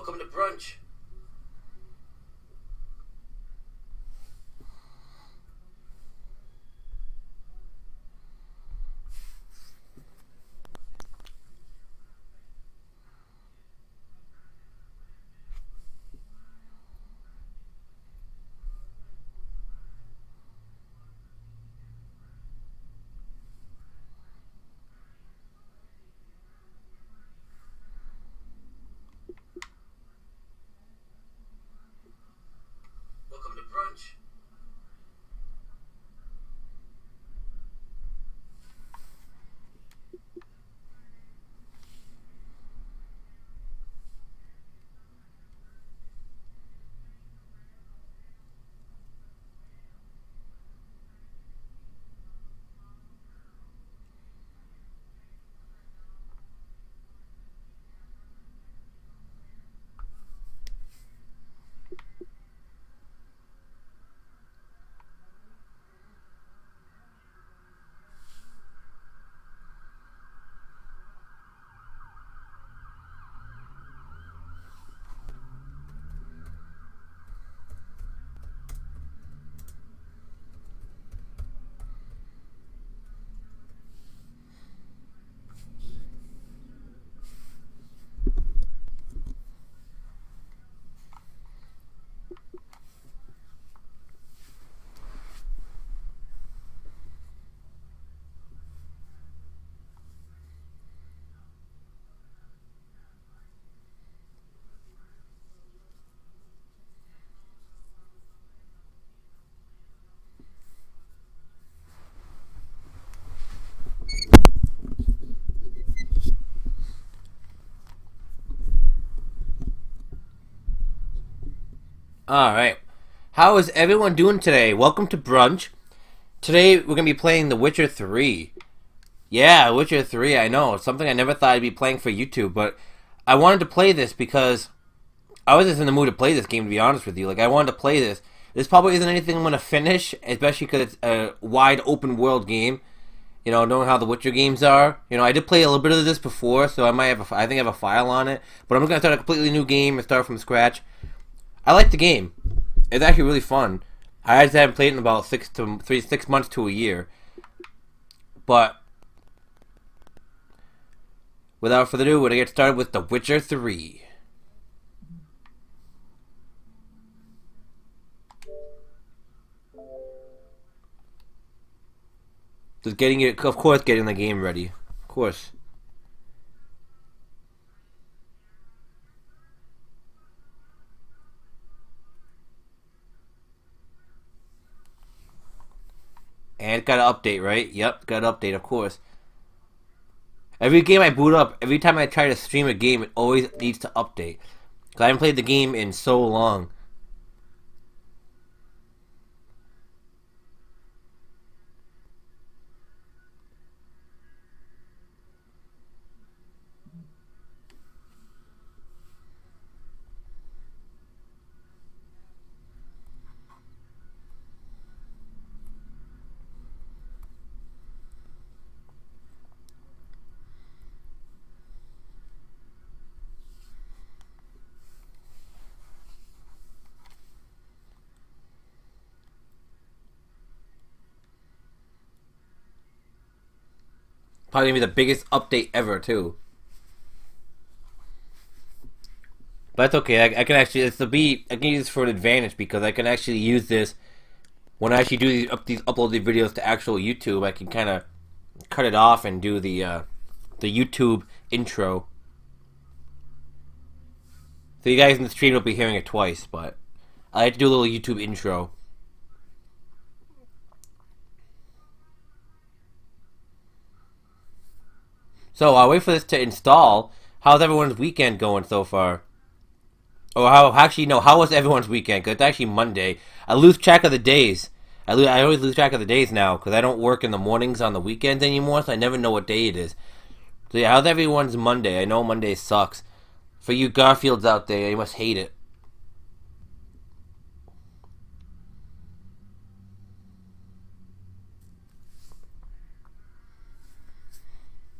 Welcome to Brunch. Welcome to Brunch. Alright. How is everyone doing today? Welcome to Brunch. Today we're going to be playing The Witcher 3. Yeah, Witcher 3, I know. It's something I never thought I'd be playing for YouTube, but I wanted to play this because I was just in the mood to play this game, to be honest with you. Like, I wanted to play this. This probably isn't anything I'm going to finish, especially because it's a wide open world game. You know, knowing how the Witcher games are. You know, I did play a little bit of this before, so I might have I think I have a file on it. But I'm going to start a completely new game and start from scratch. I like the game. It's actually really fun. I just haven't played it in about 6 months to a year. But without further ado, we're gonna get started with The Witcher 3. Just getting it, of course, getting the game ready, of course. And got an update, right? Yep, got an update, of course. Every game I boot up, every time I try to stream a game, it always needs to update. Because I haven't played the game in so long. Probably gonna be the biggest update ever, too. But that's okay. I can actually, I can use this for an advantage because I can actually use this when I actually do these upload these videos to actual YouTube. I can kind of cut it off and do the YouTube intro. So you guys in the stream will be hearing it twice, but I like to do a little YouTube intro. So I'll wait for this to install. How's everyone's weekend going so far? Or how actually no? How was everyone's weekend? Because it's actually Monday. I lose track of the days. I always lose track of the days now because I don't work in the mornings on the weekends anymore, so I never know what day it is. So yeah, how's everyone's Monday? I know Monday sucks. For you Garfields out there, you must hate it.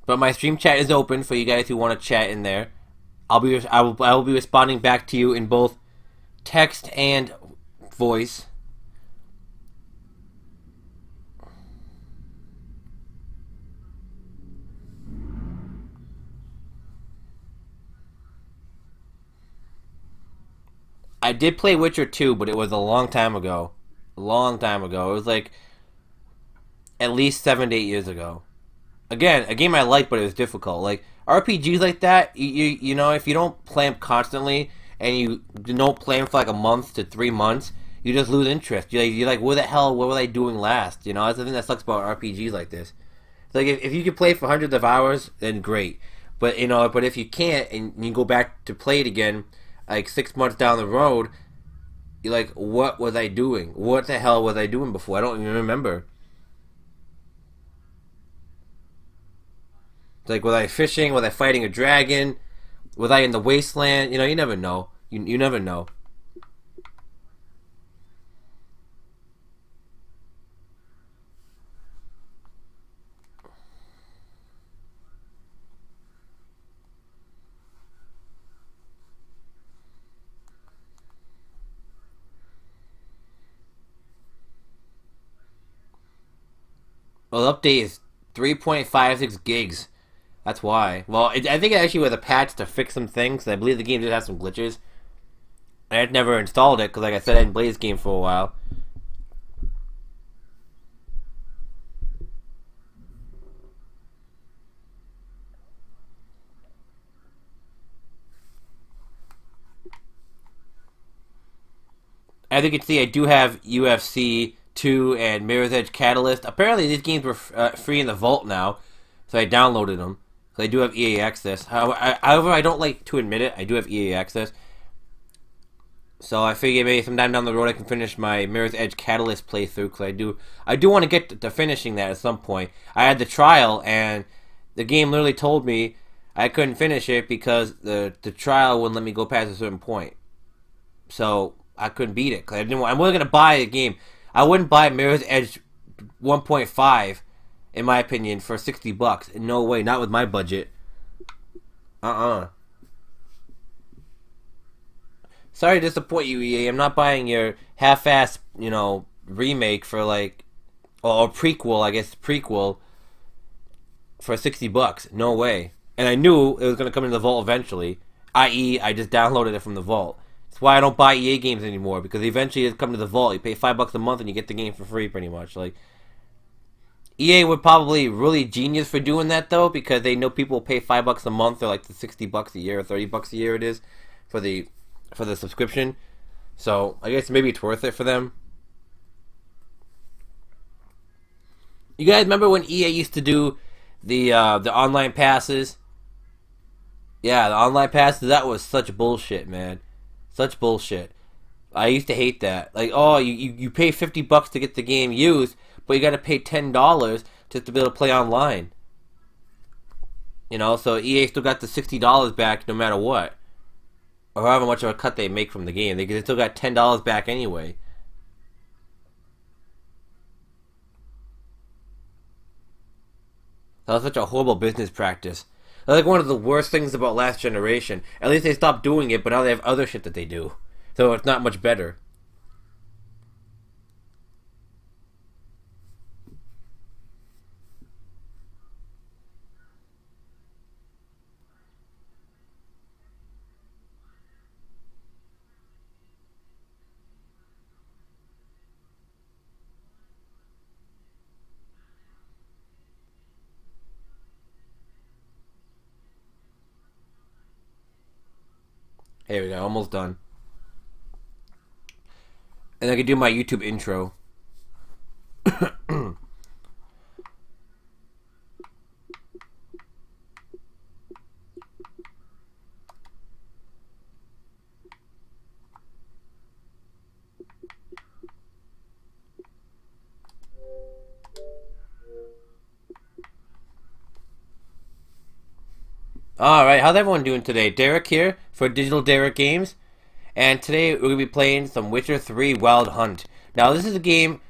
But my stream chat is open for you guys who want to chat in there. I will be responding back to you in both text and voice. I did play Witcher 2, but it was a long time ago. A long time ago. It was like at least 7 to 8 years ago. Again, a game I like, but it was difficult. Like RPGs like that, you know, if you don't play them constantly and you don't play them for like a month to 3 months, you just lose interest. You're like, where the hell? What were they doing last? You know, that's the thing that sucks about RPGs like this. It's like if you can play for hundreds of hours, then great. But you know, but if you can't and you go back to play it again, like 6 months down the road, you're like, what was I doing? What the hell was I doing before? I don't even remember. It's like, was I fishing? Was I fighting a dragon? Was I in the wasteland? You know, you never know. You never know. Well, the update is 3.56 gigs. That's why. Well, I think it actually was a patch to fix some things. I believe the game did have some glitches. I had never installed it because, like I said, I didn't play this game for a while. As you can see, I do have UFC 2 and Mirror's Edge Catalyst. Apparently, these games were free in the vault now, so I downloaded them. So I do have EA access. However, I don't like to admit it. I do have EA access. So I figure maybe sometime down the road I can finish my Mirror's Edge Catalyst playthrough because I do want to get to finishing that at some point. I had the trial and the game literally told me I couldn't finish it because the trial wouldn't let me go past a certain point. So I couldn't beat it because I wasn't gonna buy a game. I wouldn't buy Mirror's Edge 1.5 in my opinion for $60. No way, not with my budget. Sorry to disappoint you, EA. I'm not buying your half-ass, you know, remake for like, or prequel, I guess prequel for $60. No way. And I knew it was gonna come into the vault eventually. I.e., I just downloaded it from the vault. That's why I don't buy EA games anymore because eventually it's come to the vault. You pay $5 a month and you get the game for free, pretty much. Like EA would probably really genius for doing that though because they know people will pay $5 a month or like the $60 a year or $30 a year it is for the subscription. So I guess maybe it's worth it for them. You guys remember when EA used to do the online passes? Yeah, the online passes. That was such bullshit, man. Such bullshit. I used to hate that. Like, oh, you pay $50 to get the game used, but you got to pay $10 just to be able to play online. You know, so EA still got the $60 back no matter what, or however much of a cut they make from the game. They still got $10 back anyway. That was such a horrible business practice. That's like one of the worst things about last generation. At least they stopped doing it, but now they have other shit that they do. So it's not much better. Here we go, almost done. And I can do my YouTube intro. Alright, how's everyone doing today? Derek here for Digital Derek Games. And today we're going to be playing some Witcher 3 Wild Hunt. Now this is a game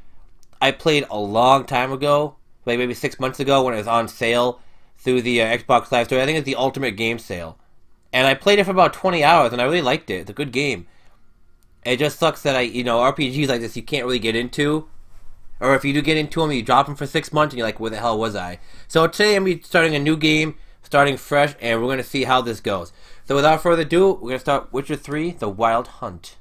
I played a long time ago, like maybe 6 months ago when it was on sale through the Xbox Live Store. I think it's the Ultimate Game Sale. and I played it for about 20 hours, and I really liked it. It's a good game. It just sucks that RPGs like this you can't really get into. Or if you do get into them, you drop them for 6 months, and you're like, where the hell was I? So today I'm going to be starting a new game, starting fresh, and we're going to see how this goes. So without further ado, we're going to start Witcher 3, The Wild Hunt.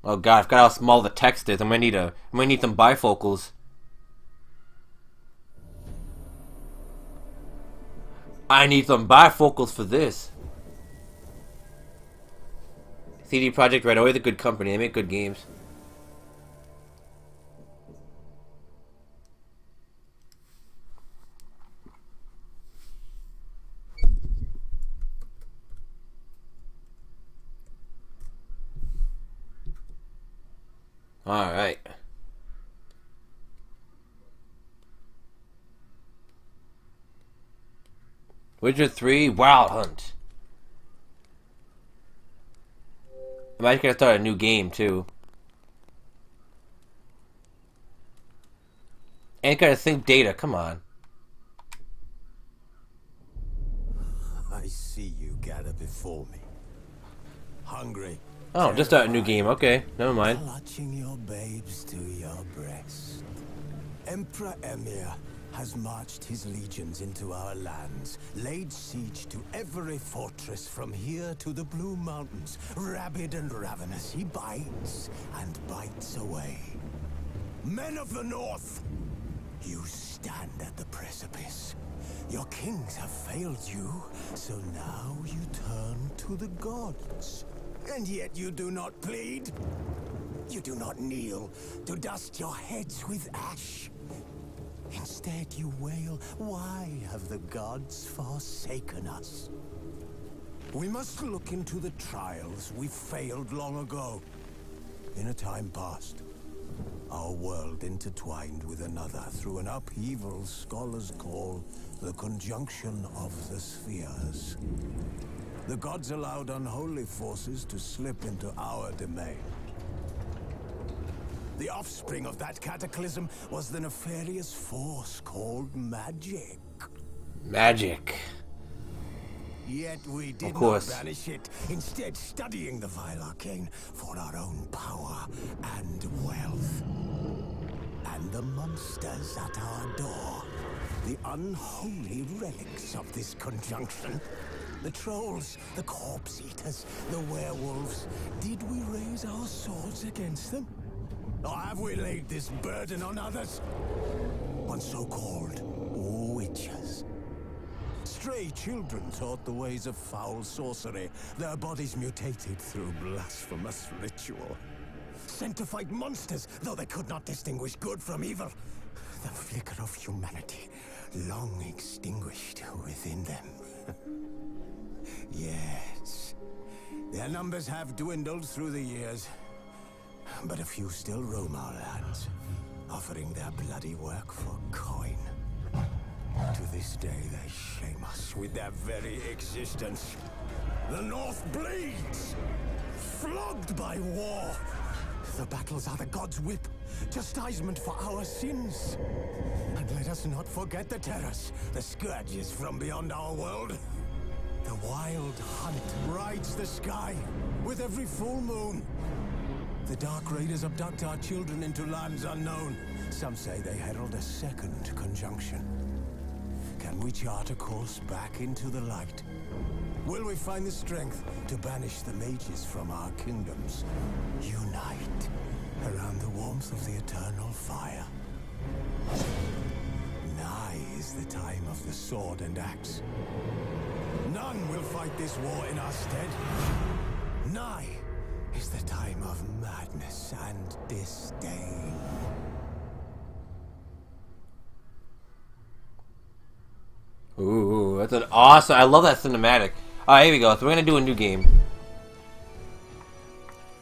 Oh god, I forgot how small the text is. I'm gonna need some bifocals. I need some bifocals for this. CD Projekt Red, always a good company. They make good games. Alright. Witcher 3 Wild Hunt. I'm actually gonna start a new game too. Ain't gotta sync data, come on. I see you gather before me. Hungry. Oh, just start a new game, okay. Never mind. Clutching your babes to your breast. Emperor Emir has marched his legions into our lands, laid siege to every fortress from here to the Blue Mountains. Rabid and ravenous, he bites and bites away. Men of the North, you stand at the precipice. Your kings have failed you, so now you turn to the gods. And yet you do not plead. You do not kneel to dust your heads with ash. Instead you wail, why have the gods forsaken us? We must look into the trials we failed long ago. In a time past, our world intertwined with another through an upheaval scholars call the conjunction of the spheres. The gods allowed unholy forces to slip into our domain. The offspring of that cataclysm was the nefarious force called magic. Magic. Yet we did not banish it, instead studying the vile arcane for our own power and wealth. And the monsters at our door, the unholy relics of this conjunction. The trolls, the corpse eaters, the werewolves. Did we raise our swords against them? Or have we laid this burden on others? On so-called witches. Stray children taught the ways of foul sorcery, their bodies mutated through blasphemous ritual. Sent to fight monsters, though they could not distinguish good from evil. The flicker of humanity, long extinguished within them. Yes, their numbers have dwindled through the years, but a few still roam our lands, offering their bloody work for coin. To this day, they shame us with their very existence. The North bleeds, flogged by war. The battles are the gods' whip, chastisement for our sins. And let us not forget the terrors, the scourges from beyond our world. The wild hunt rides the sky with every full moon. The Dark Raiders abduct our children into lands unknown. Some say they herald a second conjunction. Can we chart a course back into the light? Will we find the strength to banish the mages from our kingdoms? Unite around the warmth of the eternal fire. Nigh is the time of the sword and axe. None will fight this war in our stead. Nigh is the time of madness and disdain. Ooh, that's an awesome... I love that cinematic. Alright, here we go. So we're gonna do a new game.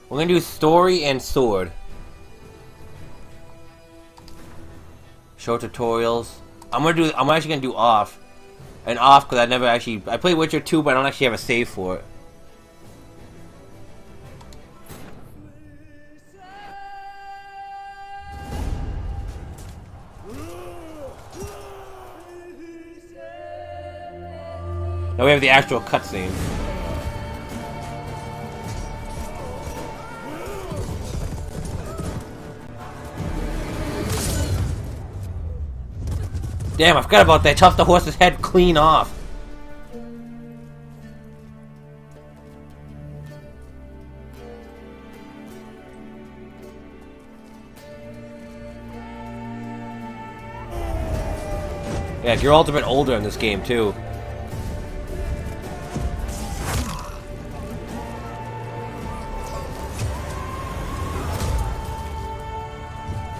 We're gonna do story and sword. Show tutorials. I'm actually gonna do off. And off because I played Witcher 2, but I don't actually have a save for it. Now we have the actual cutscene. Damn, I forgot about that. Chopped the horse's head clean off. Yeah, Geralt's a bit older in this game, too.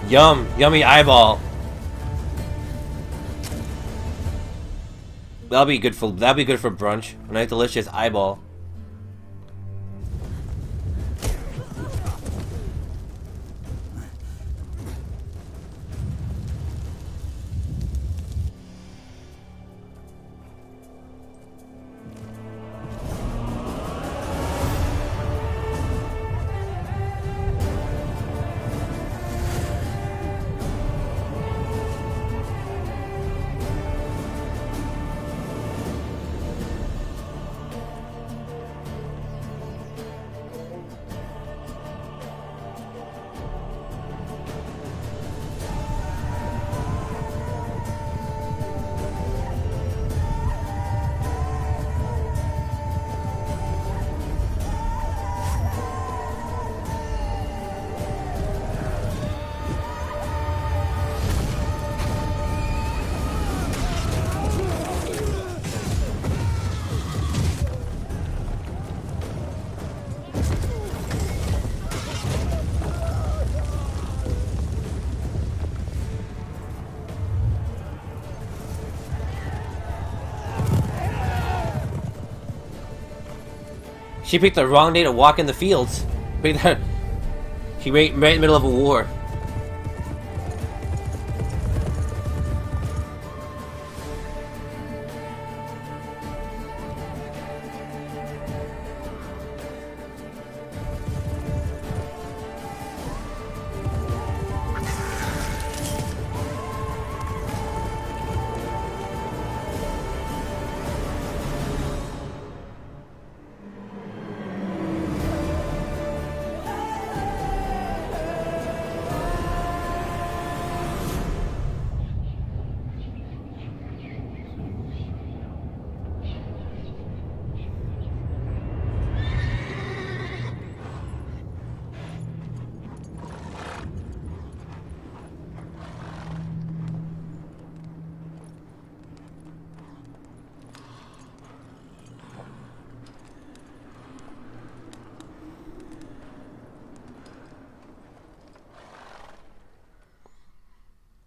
Yum! Yummy eyeball. That'll be good for brunch. A nice delicious eyeball. She picked the wrong day to walk in the fields. She right in the middle of a war.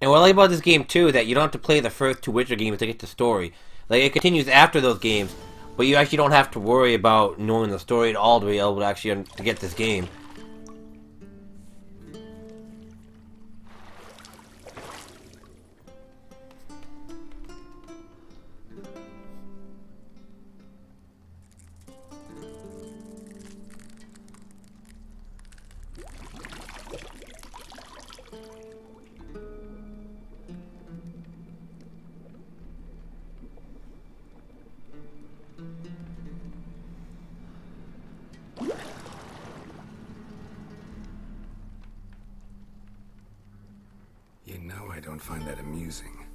And what I like about this game too, that you don't have to play the first two Witcher games to get the story. Like, it continues after those games, but you actually don't have to worry about knowing the story at all to be able to actually to get this game. You know I don't find that amusing.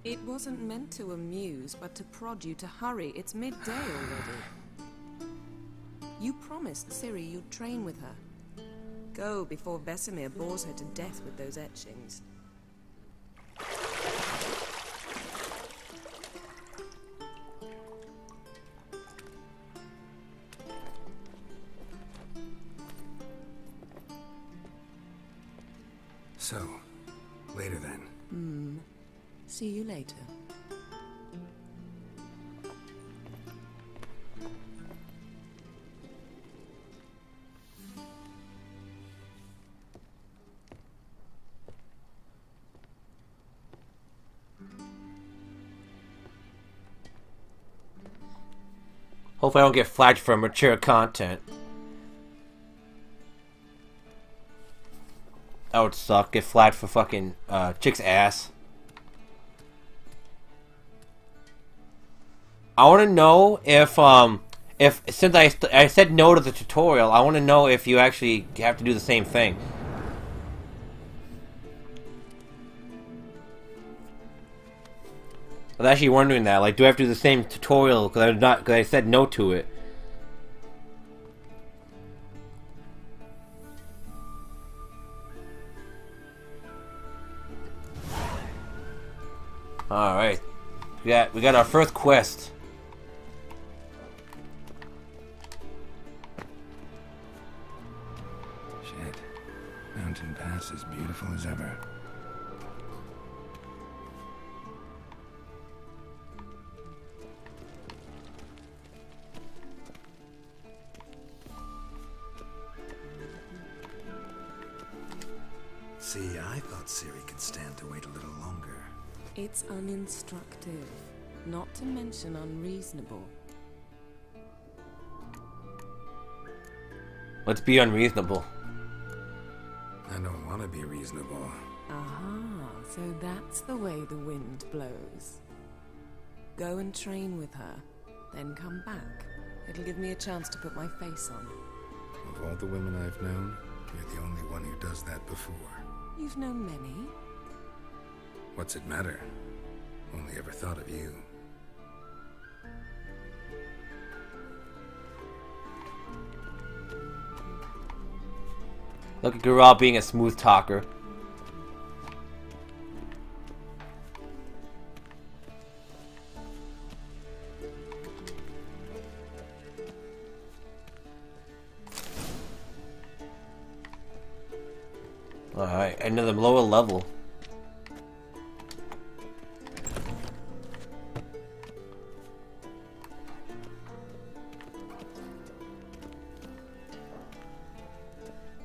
It wasn't meant to amuse, but to prod you to hurry. It's midday already. You promised Ciri you'd train with her. Go before Vesemir bores her to death with those etchings. So, later then. See you later. Hopefully I don't get flagged for mature content. That would suck. Get flagged for fucking chick's ass. I want to know if since I said no to the tutorial, I want to know if you actually have to do the same thing. I was actually wondering that. Like, do I have to do the same tutorial because I said no to it? All right, we got our first quest. Shit. Mountain Pass is beautiful as ever. See, I thought Ciri could stand to wait a little longer. It's uninstructive, not to mention unreasonable. Let's be unreasonable. I don't want to be reasonable. Aha, so that's the way the wind blows. Go and train with her, then come back. It'll give me a chance to put my face on. Of all the women I've known, you're the only one who does that before. You've known many. What's it matter? Only ever thought of you. Look at Gural being a smooth talker. Alright, another lower level.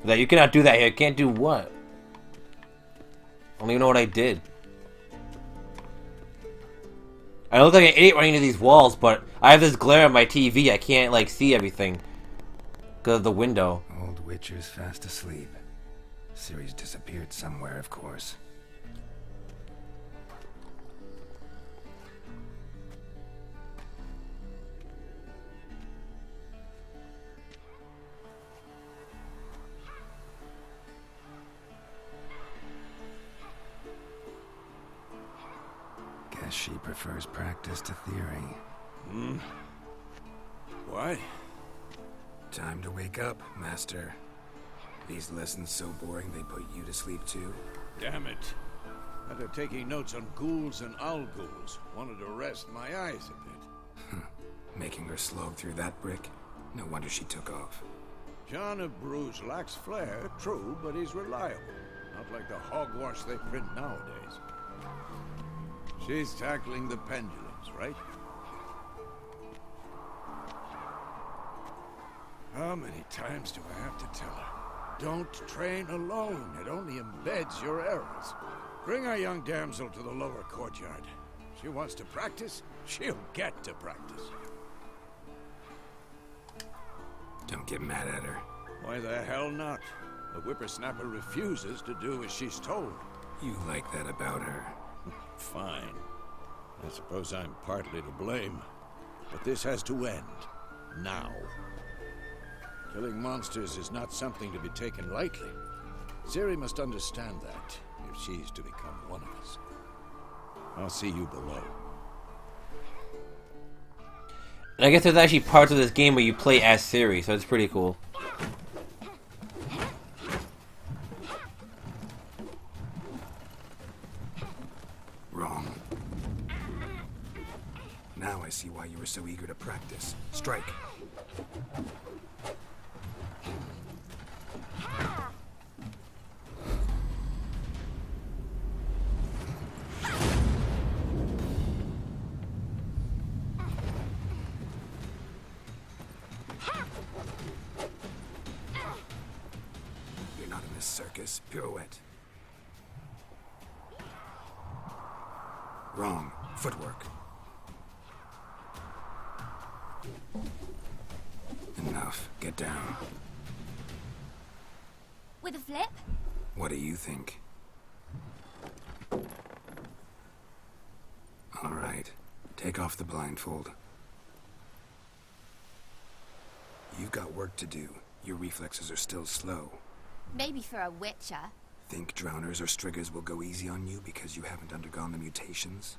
That you cannot do that here. Can't do what? I don't even know what I did. I look like an idiot running into these walls, but I have this glare on my TV. I can't like see everything because of the window. Old Witcher's fast asleep. Ciri's disappeared somewhere, of course. Guess she prefers practice to theory. Why? Time to wake up, Master. These lessons so boring they put you to sleep too? Damn it. After taking notes on ghouls and owl ghouls, wanted to rest my eyes a bit. Making her slog through that brick? No wonder she took off. John of Bruges lacks flair, true, but he's reliable. Not like the hogwash they print nowadays. She's tackling the pendulums, right? How many times do I have to tell her? Don't train alone. It only embeds your errors. Bring our young damsel to the lower courtyard. She wants to practice, she'll get to practice. Don't get mad at her. Why the hell not? The whippersnapper refuses to do as she's told. You like that about her. Fine. I suppose I'm partly to blame. But this has to end. Now. Killing monsters is not something to be taken lightly. Ciri must understand that, if she's to become one of us. I'll see you below. And I guess there's actually parts of this game where you play as Ciri, so it's pretty cool. Wrong. Now I see why you were so eager to practice. Strike. You're not in this circus. Pirouette. Wrong. Footwork. Enough. Get down. With a flip? What do you think? All right. Take off the blindfold. You've got work to do. Your reflexes are still slow. Maybe for a witcher. Think drowners or striggers will go easy on you because you haven't undergone the mutations?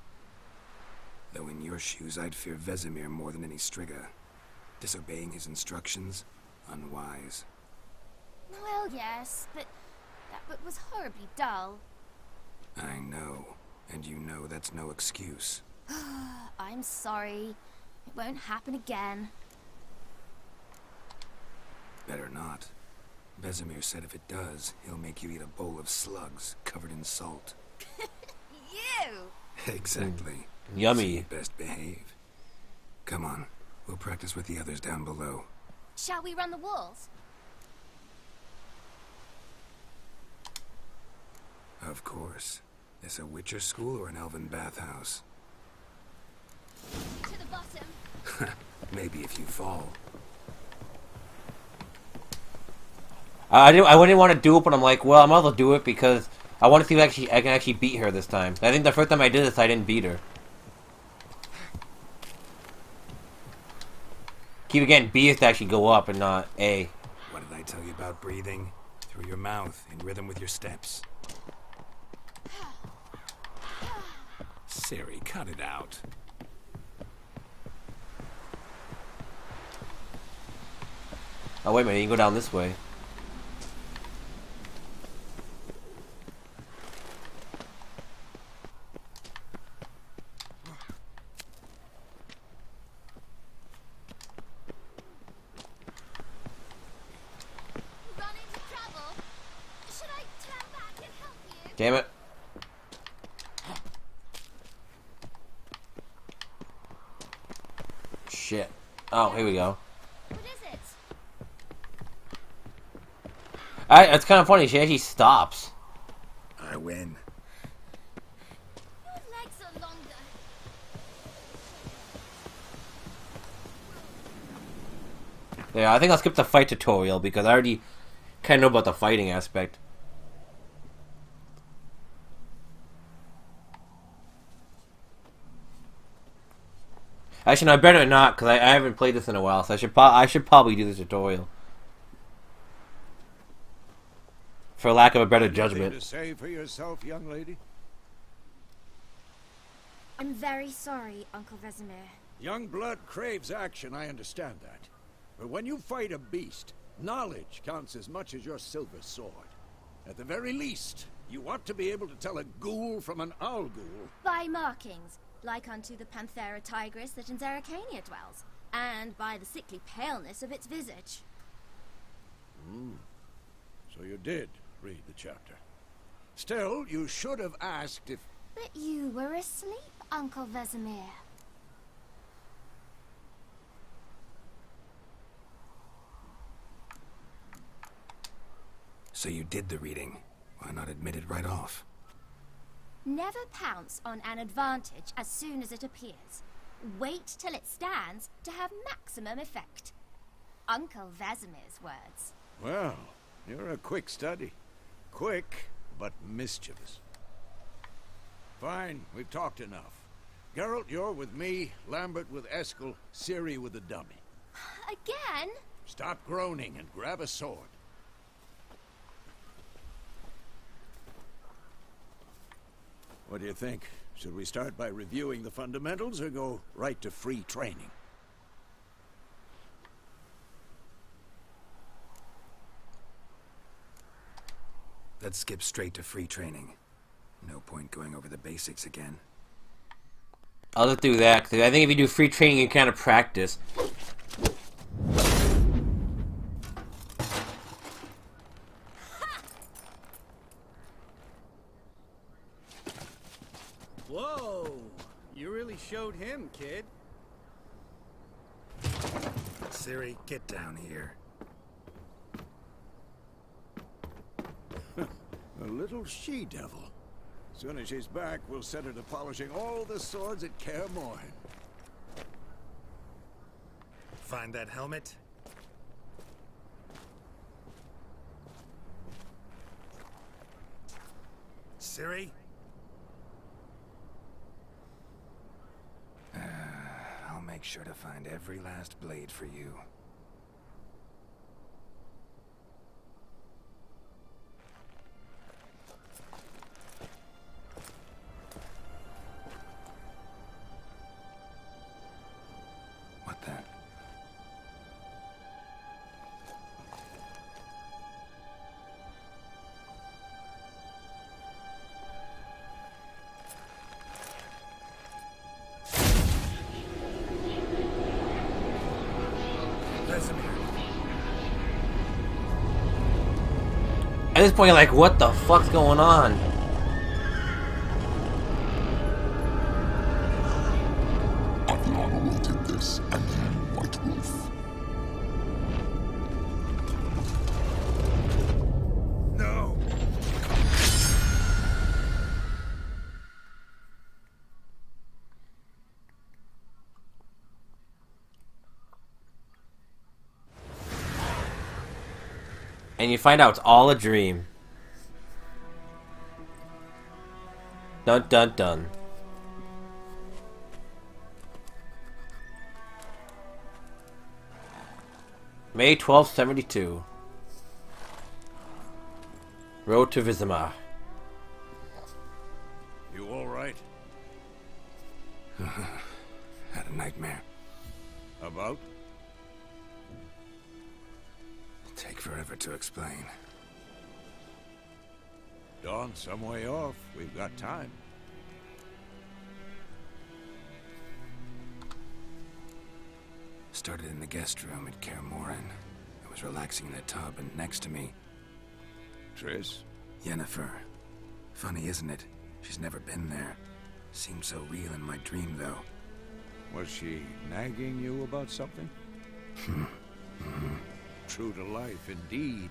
Though in your shoes, I'd fear Vesemir more than any strigger. Disobeying his instructions? Unwise. Well, yes, but that book was horribly dull. I know. And you know that's no excuse. I'm sorry. It won't happen again. Better not. Vesemir said if it does, he'll make you eat a bowl of slugs covered in salt. You! Exactly. Yummy. So you best behave. Come on. We'll practice with the others down below. Shall we run the walls? Of course. This a Witcher school or an elven bathhouse? To the bottom. Maybe if you fall. I wouldn't want to do it, but I'm like, well, I might as well do it because I want to see if I can actually beat her this time. I think the first time I did this, I didn't beat her. Keep again, B is to actually go up and not A. What did I tell you about breathing? Through your mouth, in rhythm with your steps. Siri, cut it out. Oh, wait a minute, you can go down this way. Run into trouble? Should I turn back and help you? Damn it. Shit. Oh, here we go. What is it? It's kind of funny, she actually stops. I win. Your legs are longer. Yeah, I think I'll skip the fight tutorial because I already kind of know about the fighting aspect. Actually, no, I better not because I haven't played this in a while, so I should probably do the tutorial. For lack of a better Anything judgment. to say for yourself, young lady? I'm very sorry, Uncle Vesemir. Young blood craves action, I understand that. But when you fight a beast, knowledge counts as much as your silver sword. At the very least, you ought to be able to tell a ghoul from an owl ghoul. By markings, like unto the Panthera tigris that in Zeracania dwells, and by the sickly paleness of its visage. So you did read the chapter. Still, you should have asked if... But you were asleep, Uncle Vesemir. So you did the reading. Why not admit it right off? Never pounce on an advantage as soon as it appears. Wait till it stands to have maximum effect. Uncle Vesemir's words. Well, you're a quick study. Quick, but mischievous. Fine, we've talked enough. Geralt, you're with me, Lambert with Eskel, Ciri with the dummy. Again? Stop groaning and grab a sword. What do you think? Should we start by reviewing the fundamentals or go right to free training? Let's skip straight to free training. No point going over the basics again. I'll just do that because I think if you do free training, you kind of practice. Whoa! You really showed him, kid. Ciri, get down here. A little she-devil. Soon as she's back, we'll set her to polishing all the swords at Kaer Morhen. Find that helmet? Ciri? I'll make sure to find every last blade for you. What the? At this point, you're like, what the fuck's going on? Aviana will take this, and you, White Wolf. No! And you find out it's all a dream. Dun dun dun. May 1272. Road to Vizimar. You alright? Had a nightmare. About? Take forever to explain. Dawn's some way off. We've got time. Started in the guest room at Kaer Morhen. I was relaxing in the tub, and next to me, Triss? Yennefer. Funny, isn't it? She's never been there. Seemed so real in my dream, though. Was she nagging you about something? True to life, indeed.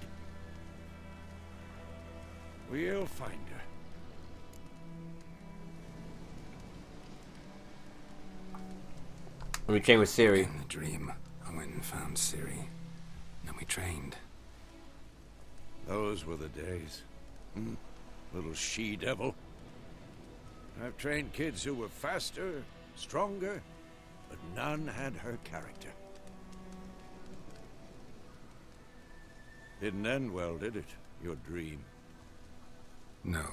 We'll find her. Let me train with Ciri. In the dream, I went and found Ciri. Then we trained. Those were the days. Little she-devil. I've trained kids who were faster, stronger, but none had her character. Didn't end well, did it? Your dream? No.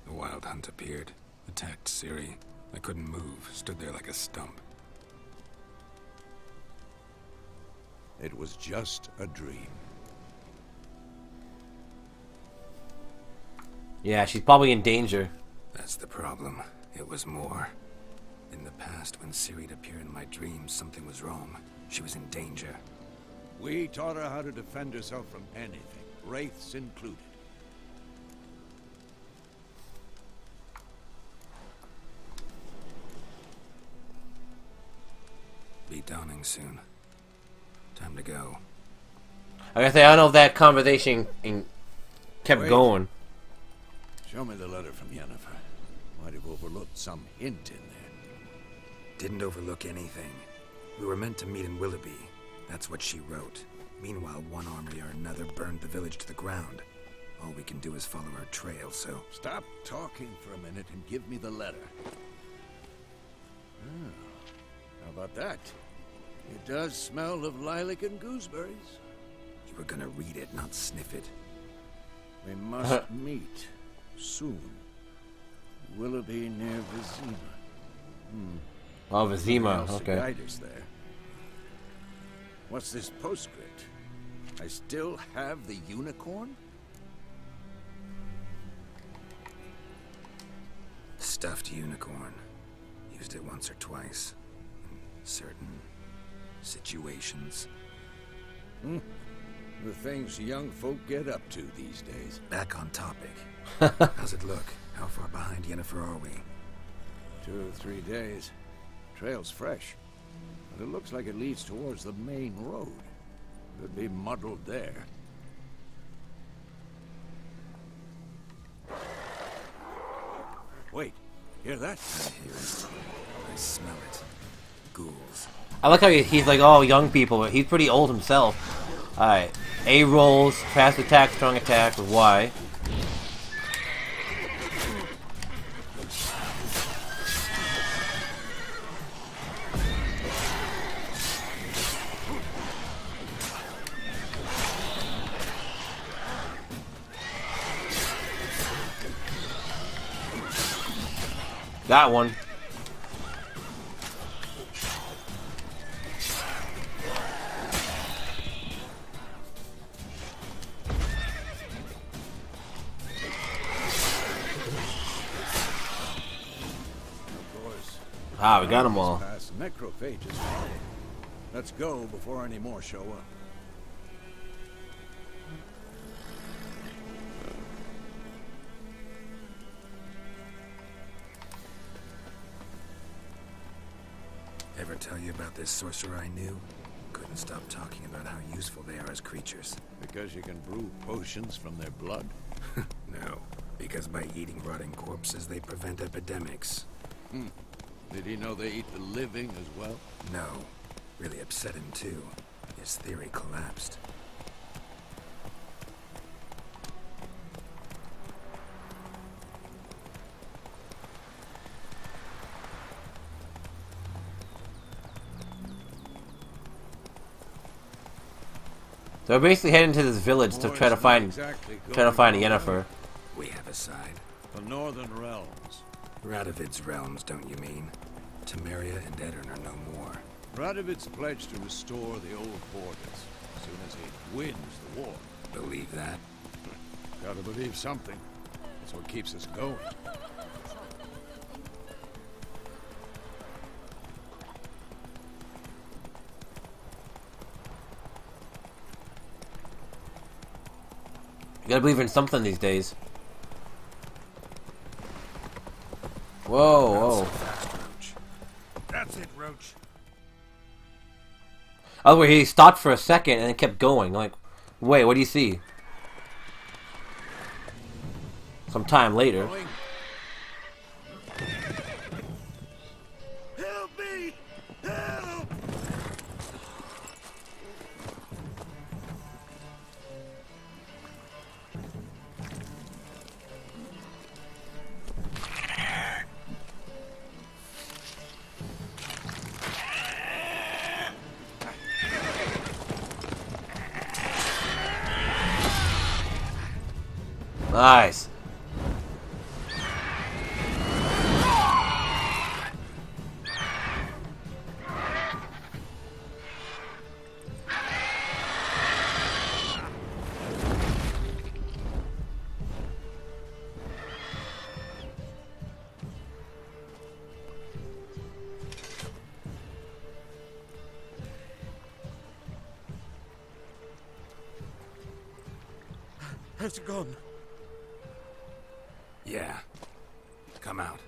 The Wild Hunt appeared, attacked Ciri. I couldn't move, stood there like a stump. It was just a dream. Yeah, she's probably in danger. That's the problem. It was more. In the past, when Ciri'd appear in my dreams, something was wrong. She was in danger. We taught her how to defend herself from anything, wraiths included. Be dawning soon. Time to go. I gotta say, I don't know if that conversation kept Wait. going. Show me the letter from Yennefer. Might have overlooked some hint in there. Didn't overlook anything. We were meant to meet in Willoughby. That's what she wrote. Meanwhile, one army or another burned the village to the ground. All we can do is follow her trail, so... Stop talking for a minute and give me the letter. How about that? It does smell of lilac and gooseberries. You were gonna read it, not sniff it. We must meet soon. Willoughby near Vizima. Oh, Vizima, Else to okay. guide us there. What's this postscript? I still have the unicorn? Stuffed unicorn. Used it once or twice. In certain situations. The things young folk get up to these days. Back on topic. How's it look? How far behind Yennefer are we? 2 or 3 days. Trail's fresh. But it looks like it leads towards the main road. Could be muddled there. Wait, hear that? I hear it. I smell it. Ghouls. I like how he's like, oh, young people, but he's pretty old himself. Alright. A rolls, fast attack, strong attack with Y. Got one. Ah, we got them all. Past necrophages. Let's go before any more show up. Ever tell you about this sorcerer I knew? Couldn't stop talking about how useful they are as creatures. Because you can brew potions from their blood? No, because by eating rotting corpses, they prevent epidemics. Did he know they eat the living as well? No. Really upset him, too. His theory collapsed. So we're basically heading to this village to try to find Yennefer. We have a side. The Northern Realms. Radovid's realms, don't you mean? Temeria and Edirn are no more. Radovid's pledged to restore the old borders as soon as he wins the war. Believe that? Gotta believe something. That's what keeps us going. You gotta believe in something these days. Whoa, whoa. That's it, Roach. Oh, where he stopped for a second and then kept going. Like, wait, what do you see? Some time later. Help me! Help! Nice. Has it gone? Yeah. Come out.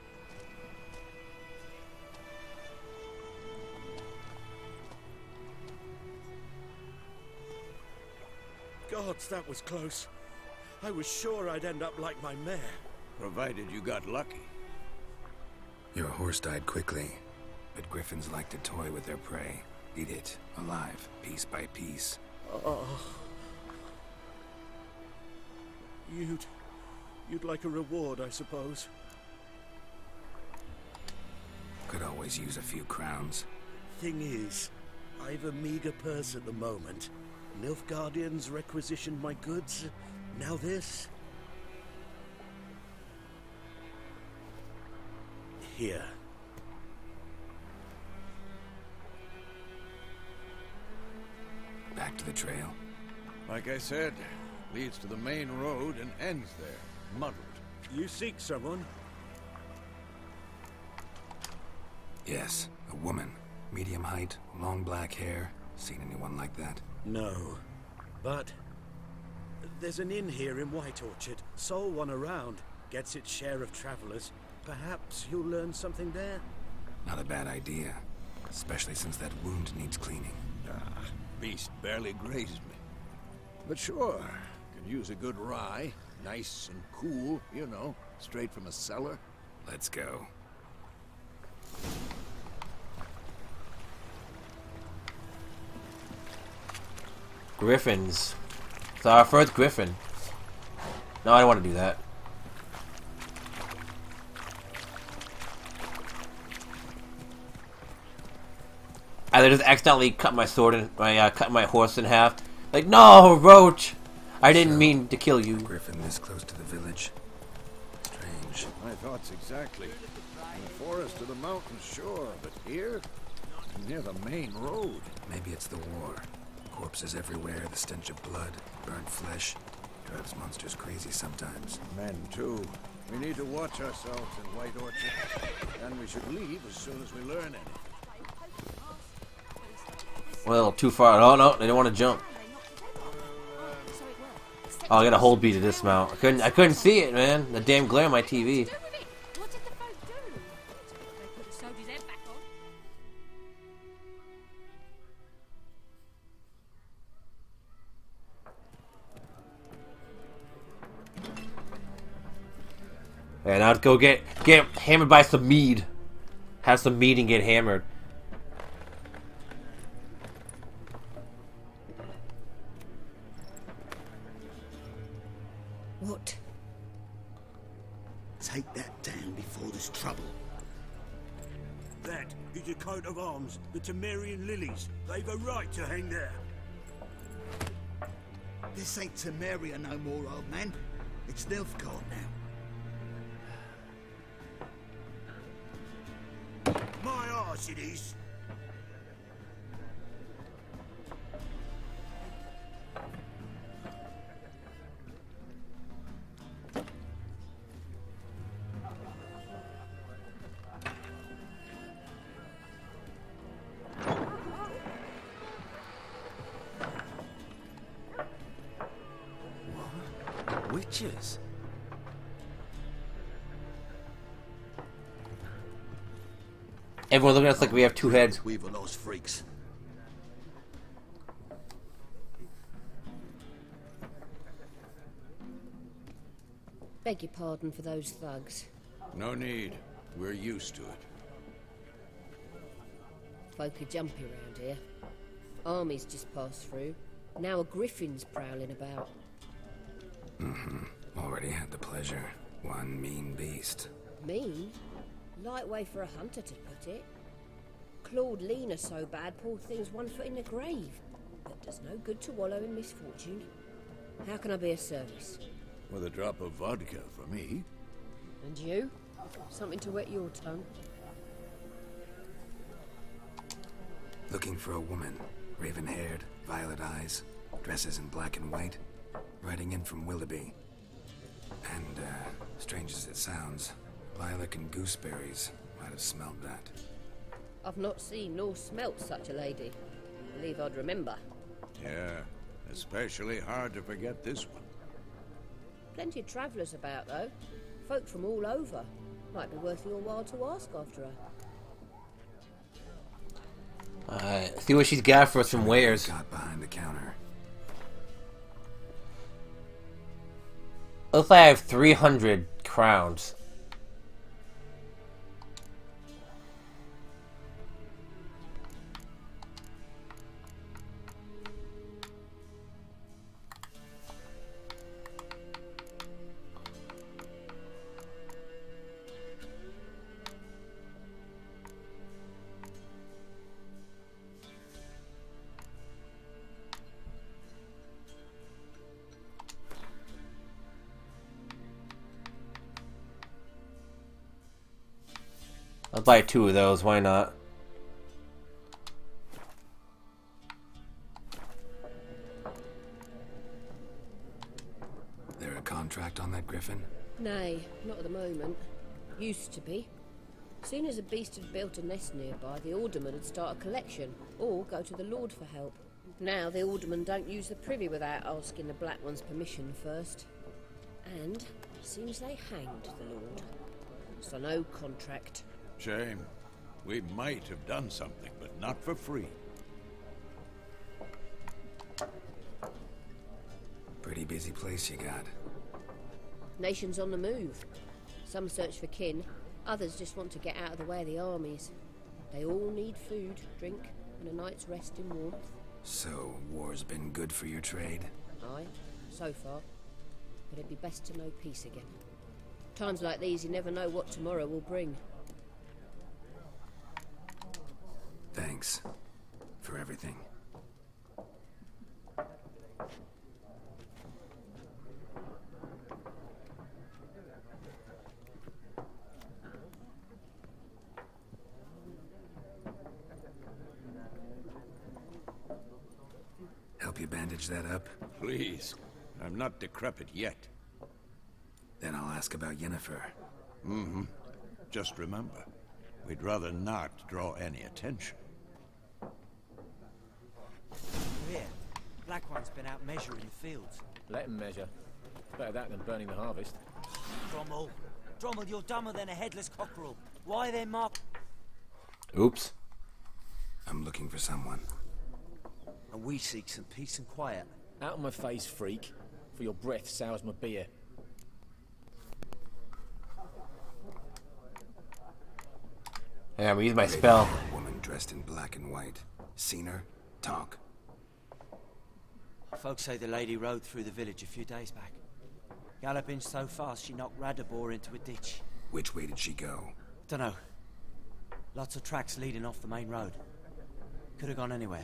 Gods, that was close. I was sure I'd end up like my mare. Provided you got lucky. Your horse died quickly, but griffins like to toy with their prey. Eat it, alive, piece by piece. Oh. You'd like a reward, I suppose. Could always use a few crowns. Thing is, I've a meager purse at the moment. Nilfgaardians requisitioned my goods. Now this. Here. Back to the trail. Like I said, leads to the main road and ends there, muddled. You seek someone? Yes, a woman. Medium height, long black hair. Seen anyone like that? No. But there's an inn here in White Orchard. Sole one around. Gets its share of travelers. Perhaps you'll learn something there? Not a bad idea. Especially since that wound needs cleaning. Beast barely grazed me. But sure, could use a good rye. Nice and cool, you know, straight from a cellar. Let's go. Griffins. It's our first griffin. No, I don't want to do that. I just accidentally cut my sword and cut my horse in half. Like, no, Roach! I didn't mean to kill you. Griffin this close to the village. Strange. refuge. My thoughts exactly. In the forest or the mountains, sure, but here? Near the main road. Maybe it's the war. Corpses everywhere, the stench of blood, burnt flesh. Drives monsters crazy sometimes. Men, too. We need to watch ourselves in White Orchard. And we should leave as soon as we learn anything. Well, too far. Oh no, they don't want to jump. Oh, I gotta hold B to dismount. I couldn't see it, man. The damn glare on my TV. And I'd go get hammered by some mead. Have some mead and get hammered. What? Take that down before there's trouble. That is a coat of arms, the Temerian lilies. They've a right to hang there. This ain't Temeria no more, old man. It's Nilfgaard now. My arse it is. Witches? Everyone looking at us like we have two heads. We were those freaks. Beg your pardon for those thugs. No need. We're used to it. Folk are jumpy around here. Armies just passed through. Now a griffin's prowling about. Already had the pleasure. One mean beast. Mean? Light way for a hunter to put it. Clawed Lena so bad, poor thing's 1 foot in the grave. That does no good to wallow in misfortune. How can I be of service? With a drop of vodka for me. And you? Something to wet your tongue? Looking for a woman. Raven-haired, violet eyes, dresses in black and white. Riding in from Willoughby. And, strange as it sounds, lilac and gooseberries might have smelled that. I've not seen nor smelt such a lady. Believe I'd remember. Yeah, especially hard to forget this one. Plenty of travellers about, though. Folk from all over. Might be worth your while to ask after her. See what she's got for us from wares. Got behind the counter. Looks like I have 300 crowns. I'll buy 2 of those, why not? There a contract on that griffin? Nay, not at the moment. Used to be. Soon as a beast had built a nest nearby, the alderman would start a collection, or go to the lord for help. Now the alderman don't use the privy without asking the black one's permission first. And seems they hanged the lord. So no contract. Shame. We might have done something, but not for free. Pretty busy place you got. Nations on the move. Some search for kin, others just want to get out of the way of the armies. They all need food, drink, and a night's rest in warmth. So, war's been good for your trade? Aye, so far. But it'd be best to know peace again. Times like these, you never know what tomorrow will bring. Thanks for everything. bandage that up? Please. I'm not decrepit yet. Then I'll ask about Yennefer. Mm-hmm. Just remember, we'd rather not draw any attention. Here, Black One's been out measuring the fields. Let him measure. Better that than burning the harvest. Drommel. Drommel, you're dumber than a headless cockerel. Why then, Mark? Oops. I'm looking for someone. And we seek some peace and quiet. Out of my face, freak. For your breath sours my beer. Yeah, I'm gonna use my spell. A woman dressed in black and white. Seen her? Talk. Folks say the lady rode through the village a few days back. Galloping so fast she knocked Radabor into a ditch. Which way did she go? Dunno. Lots of tracks leading off the main road. Could have gone anywhere.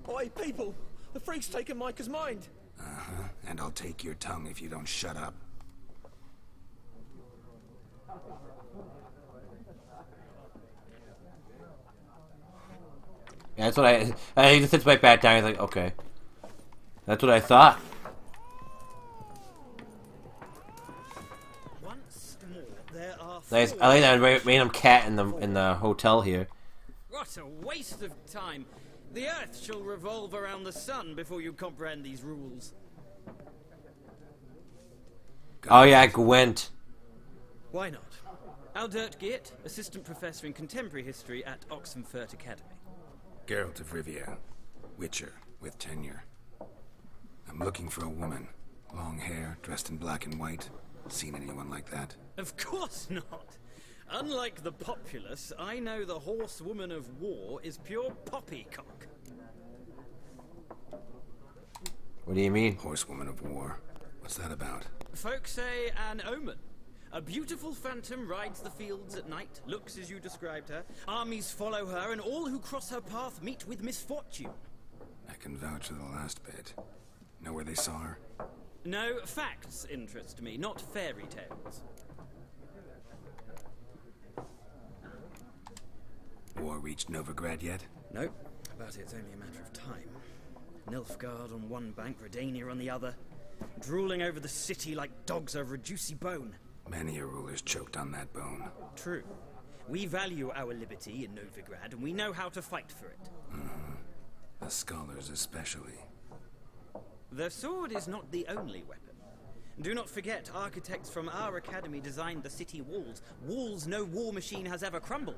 Oi, people! The freak's taken Micah's mind! Uh-huh. And I'll take your tongue if you don't shut up. Yeah, that's what he just sits right back down. He's like, okay. That's what I thought. Once more, there are Nice. I like that random cat in the hotel here. What a waste of time. The Earth shall revolve around the sun before you comprehend these rules. Oh yeah, Gwent. Why not? Aldert Geert, Assistant Professor in Contemporary History at Oxenfurt Academy. Geralt of Rivia. Witcher, with tenure. I'm looking for a woman. Long hair, dressed in black and white. Seen anyone like that? Of course not. Unlike the populace, I know the horsewoman of war is pure poppycock. What do you mean? Horsewoman of war. What's that about? Folks say an omen. A beautiful phantom rides the fields at night, looks as you described her. Armies follow her, and all who cross her path meet with misfortune. I can vouch for the last bit. Know where they saw her? No, facts interest me, not fairy tales. War reached Novigrad yet? No, but it's only a matter of time. Nilfgaard on one bank, Redania on the other. Drooling over the city like dogs over a juicy bone. Many a ruler's choked on that bone. True. We value our liberty in Novigrad, and we know how to fight for it. Mm-hmm. The scholars especially. The sword is not the only weapon. Do not forget, architects from our academy designed the city walls. Walls no war machine has ever crumbled.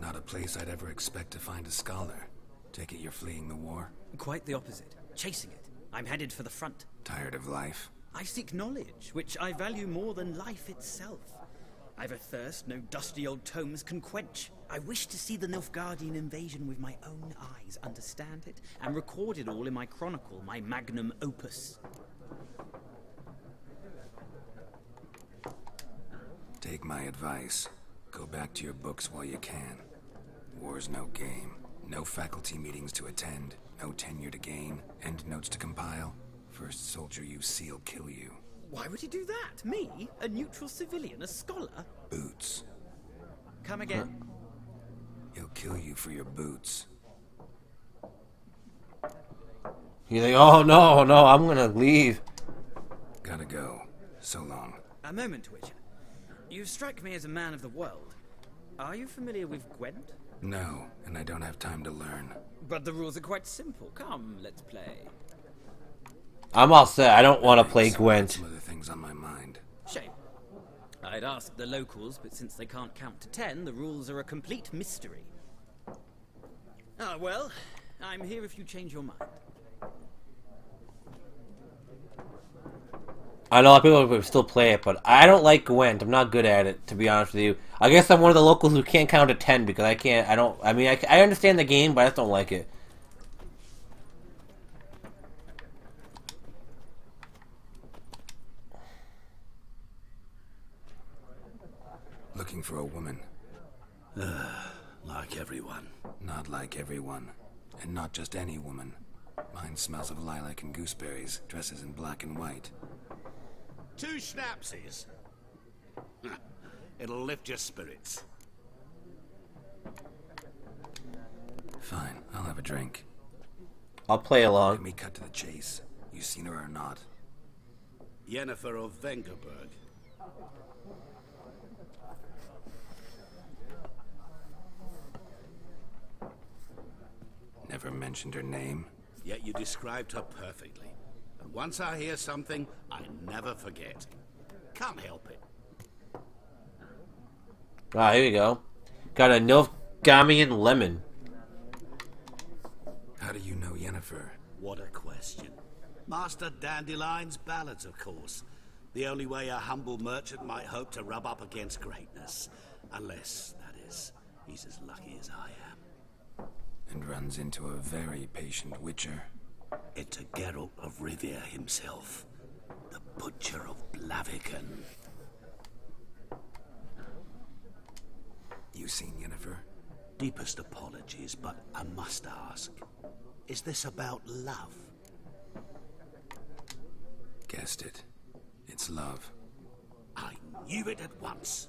Not a place I'd ever expect to find a scholar. Take it you're fleeing the war? Quite the opposite. Chasing it. I'm headed for the front. Tired of life? I seek knowledge, which I value more than life itself. I've a thirst no dusty old tomes can quench. I wish to see the Nilfgaardian invasion with my own eyes, understand it, and record it all in my chronicle, my magnum opus. Take my advice. Go back to your books while you can. War's no game. No faculty meetings to attend. No tenure to gain. End notes to compile. First soldier you see will kill you. Why would he do that? Me? A neutral civilian? A scholar? Boots. Come again? He'll kill you for your boots. He's like, oh no, I'm gonna leave. Gotta go. So long. A moment, Witcher. You strike me as a man of the world. Are you familiar with Gwent? No, and I don't have time to learn. But the rules are quite simple. Come, let's play. I'm all set. I don't want to play Gwent. Some other things on my mind. Shame. I'd ask the locals, but since they can't count to 10, the rules are a complete mystery. Ah, well, I'm here if you change your mind. I know a lot of people will still play it, but I don't like Gwent. I'm not good at it, to be honest with you. I guess I'm one of the locals who can't count to 10 because I understand the game, but I just don't like it. Looking for a woman. Like everyone. Not like everyone. And not just any woman. Mine smells of lilac and gooseberries, dresses in black and white. 2 schnapsies. It'll lift your spirits. Fine, I'll have a drink. I'll play along. Let me cut to the chase. You seen her or not? Yennefer of Vengerberg. Never mentioned her name. Yet you described her perfectly. And once I hear something, I never forget. Can't help it. Ah, here we go. Got a Nilfgaardian lemon. How do you know Yennefer? What a question. Master Dandelion's ballads, of course. The only way a humble merchant might hope to rub up against greatness. Unless, that is, he's as lucky as I am. And runs into a very patient witcher. Into Geralt of Rivia himself. The Butcher of Blaviken. You seen Yennefer? Deepest apologies, but I must ask. Is this about love? Guessed it. It's love. I knew it at once.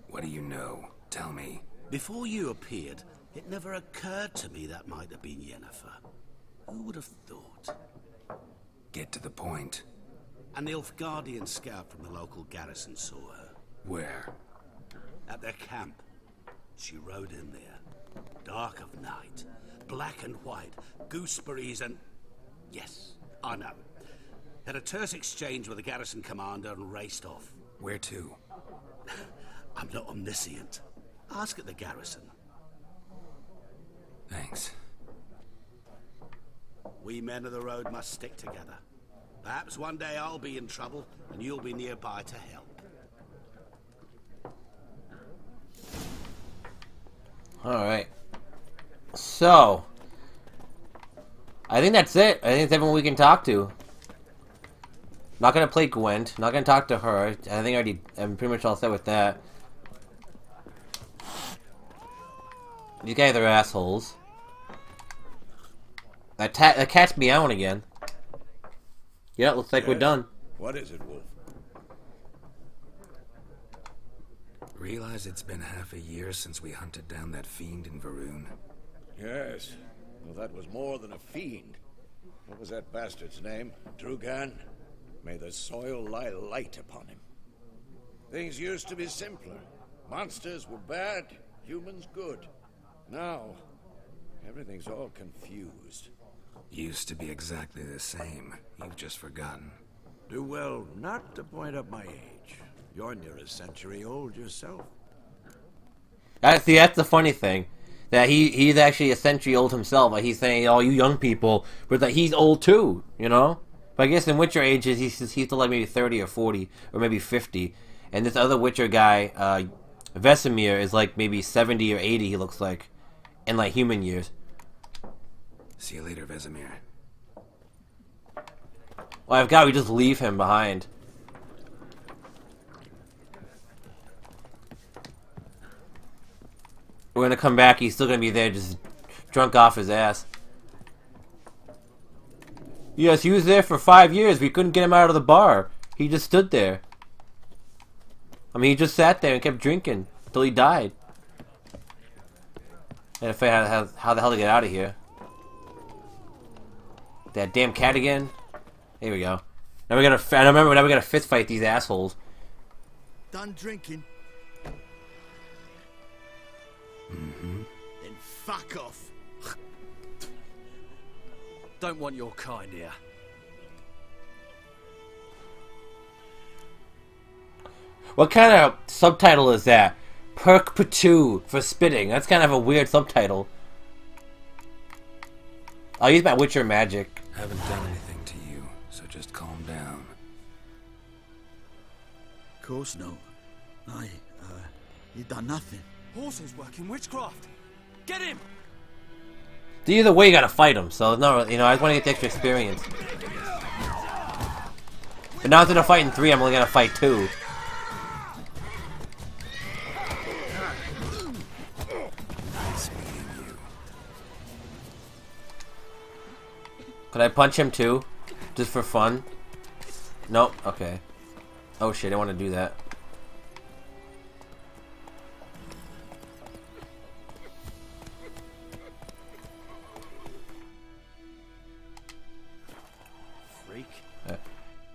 What do you know? Tell me. Before you appeared, it never occurred to me that might have been Yennefer. Who would have thought? Get to the point. An Nilfgaardian scout from the local garrison saw her. Where? At their camp. She rode in there. Dark of night. Black and white. Gooseberries and... Yes, I know. Had a terse exchange with the garrison commander and raced off. Where to? I'm not omniscient. Ask at the garrison. Thanks. We men of the road must stick together. Perhaps one day I'll be in trouble and you'll be nearby to help. Alright. So, I think that's it. I think it's everyone we can talk to. Not gonna play Gwent. Not gonna talk to her. I think I'm pretty much all set with that. These guys are assholes. That cat's meowing again. Yeah, it looks like we're done. What is it, Wolf? Realize it's been half a year since we hunted down that fiend in Varun? Yes. Well, that was more than a fiend. What was that bastard's name? Drugan? May the soil lie light upon him. Things used to be simpler. Monsters were bad, humans good. Now, everything's all confused. Used to be exactly the same. You've just forgotten. Do well not to point up my age. You're near a century old yourself. That's the funny thing. That he's actually a century old himself. Like he's saying, "Oh, you young people," but that he's old too, you know. But I guess in Witcher ages, he's still like maybe 30 or 40 or maybe 50, and this other Witcher guy, Vesemir, is like maybe 70 or 80. He looks like, in like human years. See you later, Vesemir. Well, I've got. We just leave him behind. We're gonna come back. He's still gonna be there, just drunk off his ass. Yes, he was there for 5 years. We couldn't get him out of the bar. He just stood there. I mean, he just sat there and kept drinking until he died. And if I had how the hell to get out of here? That damn cat again. Here we go. Now we gotta. I remember now we gotta fist fight these assholes. Done drinking? Mm-hmm. Then fuck off. Don't want your kind here. What kind of subtitle is that? Perk Patu for spitting. That's kind of a weird subtitle. I'll use my Witcher magic. Haven't done anything to you, so just calm down. Of course no. You done nothing. Horses working witchcraft. Get him! Either way, you gotta fight him. So no, you know, I just want to get the extra experience. But now instead of fighting 3, I'm only gonna fight 2. Could I punch him too? Just for fun? Nope, okay. Oh shit, I want to do that.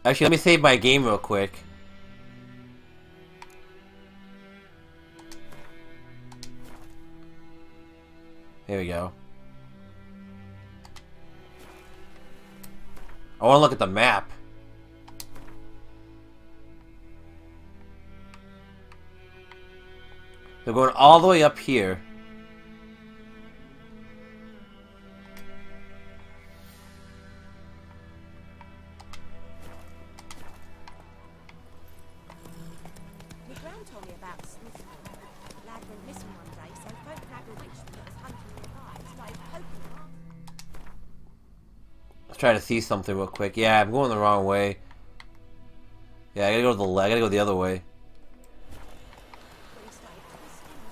Actually, let me save my game real quick. Here we go. I want to look at the map. They're going all the way up here. My gran told me about Smith. Lad went missing one day, so folk nagged a witch that was hunting nearby. Started poking her. Let's try to see something real quick. Yeah, I'm going the wrong way. Yeah, I gotta go to the left. I gotta go the other way.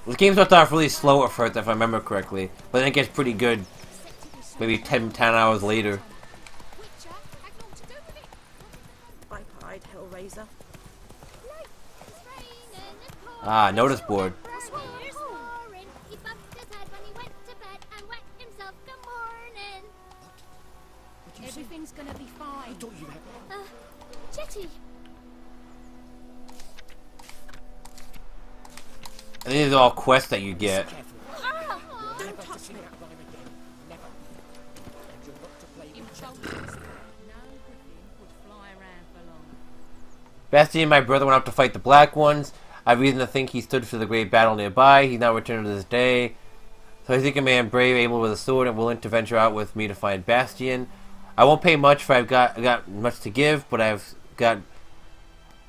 This game starts off really slow at first, if I remember correctly, but then it gets pretty good. Maybe 10 hours later. Pipe-eyed Hellraiser. Ah, notice board. Everything's gonna be fine. Jetty. And these are all quests that you get. Don't touch me. Bastion and my brother went out to fight the Black Ones. I have reason to think he stood for the great battle nearby. He's now returned to this day. So I seek a man brave, able with a sword, and willing to venture out with me to find Bastion. I won't pay much, for I got much to give, but I'm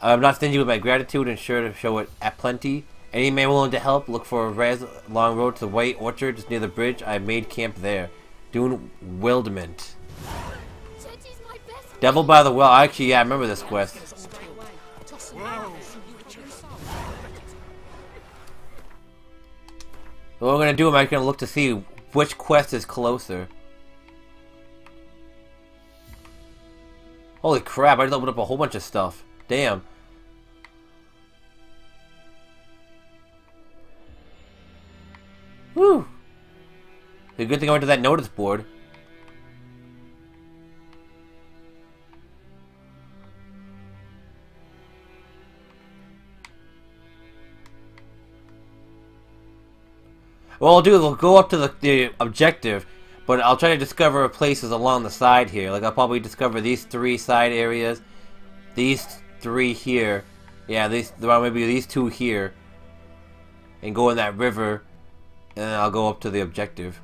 not stingy with my gratitude and sure to show it at plenty. Any man willing to help, look for a long road to the White Orchard, just near the bridge. I made camp there. Dune Wildement. Devil by the Well. Actually, yeah, I remember this quest. What I'm gonna do, I'm actually gonna look to see which quest is closer. Holy crap, I just opened up a whole bunch of stuff. Damn. Whew. It's a good thing I went to that notice board. What I'll do is we'll go up to the objective, but I'll try to discover places along the side here. Like, I'll probably discover these 3 side areas, these 3 here, yeah, maybe these 2 here, and go in that river, and then I'll go up to the objective.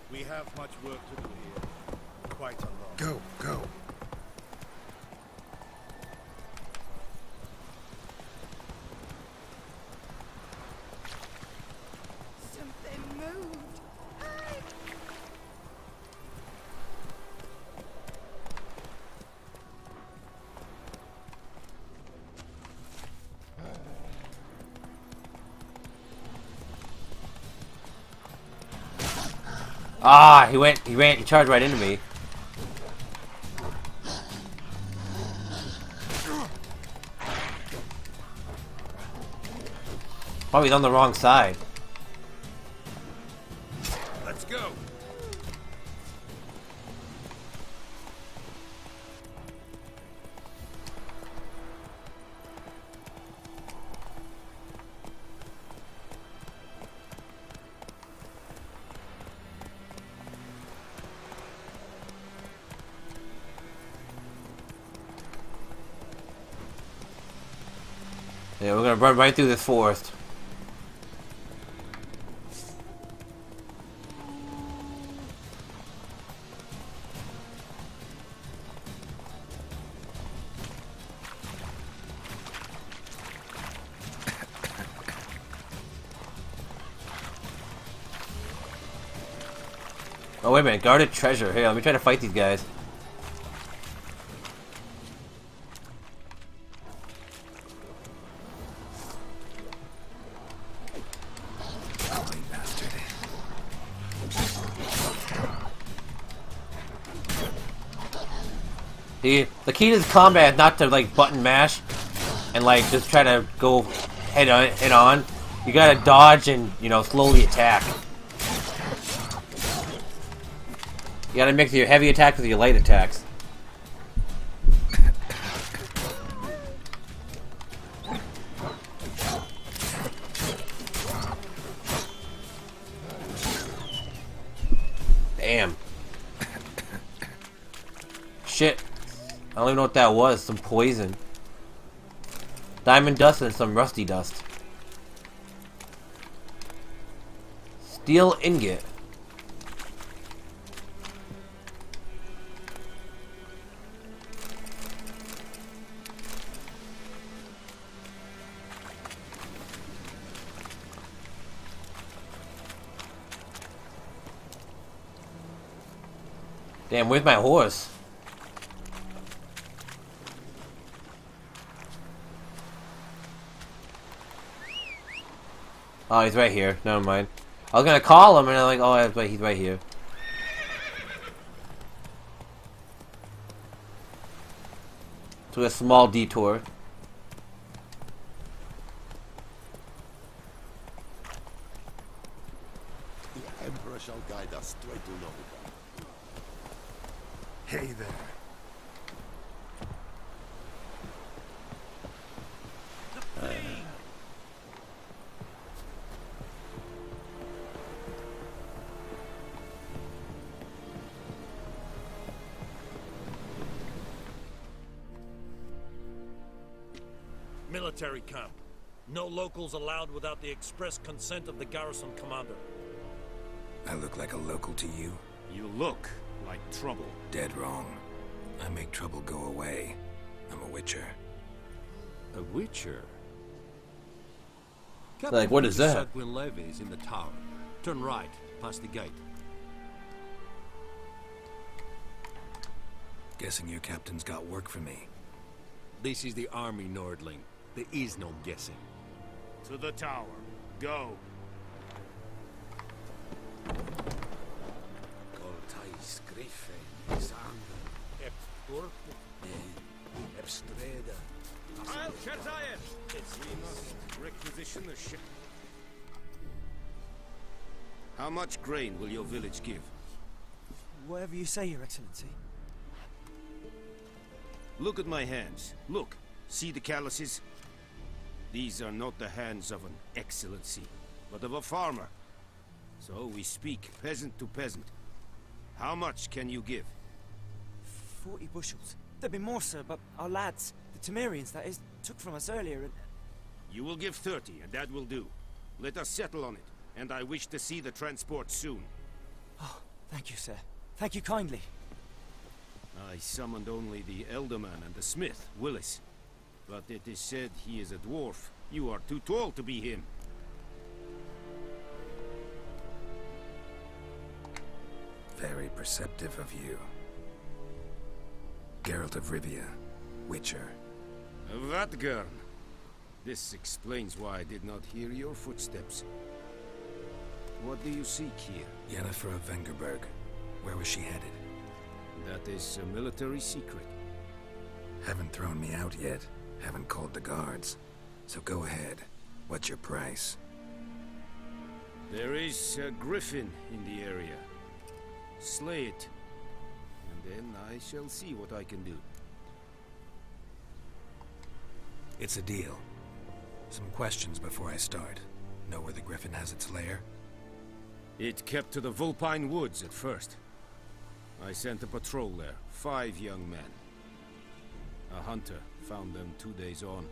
We have much work to do here. Quite a lot. Go, go. Something moved. Ah, he charged right into me. Probably on the wrong side. Let's go. Yeah, we're gonna run right through this forest. Oh, wait a minute. Guarded treasure. Here, let me try to fight these guys. The key to this combat is not to like button mash and like just try to go head on. You gotta dodge and, you know, slowly attack. You gotta mix your heavy attacks with your light attacks. Damn. Shit. I don't even know what that was. Some poison. Diamond dust and some rusty dust. Steel ingot. Damn, where's my horse? Oh, he's right here. Never mind. I was gonna call him and I'm like, oh, he's right here. Took a small detour. The Emperor shall guide us straight to Nova. Hey there. Military camp. No locals allowed without the express consent of the garrison commander. I look like a local to you? You look like trouble. Dead wrong. I make trouble go away. I'm a witcher. A witcher? Like, what is that? Captain Levy is in the tower. Turn right, past the gate. Guessing your captain's got work for me. This is the army, Nordling. There is no guessing. To the tower. Go. Coltais grife, Sander, ep corpo, ep streda. I'll we must requisition the ship. How much grain will your village give? Whatever you say, Your Excellency. Look at my hands. Look. See the calluses? These are not the hands of an excellency, but of a farmer. So we speak peasant to peasant. How much can you give? 40 bushels. There'd be more, sir, but our lads, the Temerians, that is, took from us earlier and... You will give 30, and that will do. Let us settle on it, and I wish to see the transport soon. Oh, thank you, sir. Thank you kindly. I summoned only the Elderman and the smith, Willis. But it is said he is a dwarf. You are too tall to be him. Very perceptive of you. Geralt of Rivia, Witcher. Vatgern. This explains why I did not hear your footsteps. What do you seek here? Yennefer of Vengerberg. Where was she headed? That is a military secret. Haven't thrown me out yet. Haven't called the guards. So go ahead. What's your price? There is a griffin in the area. Slay it. And then I shall see what I can do. It's a deal. Some questions before I start. Know where the griffin has its lair? It kept to the Vulpine Woods at first. I sent a patrol there. 5 young men. A hunter found them 2 days on.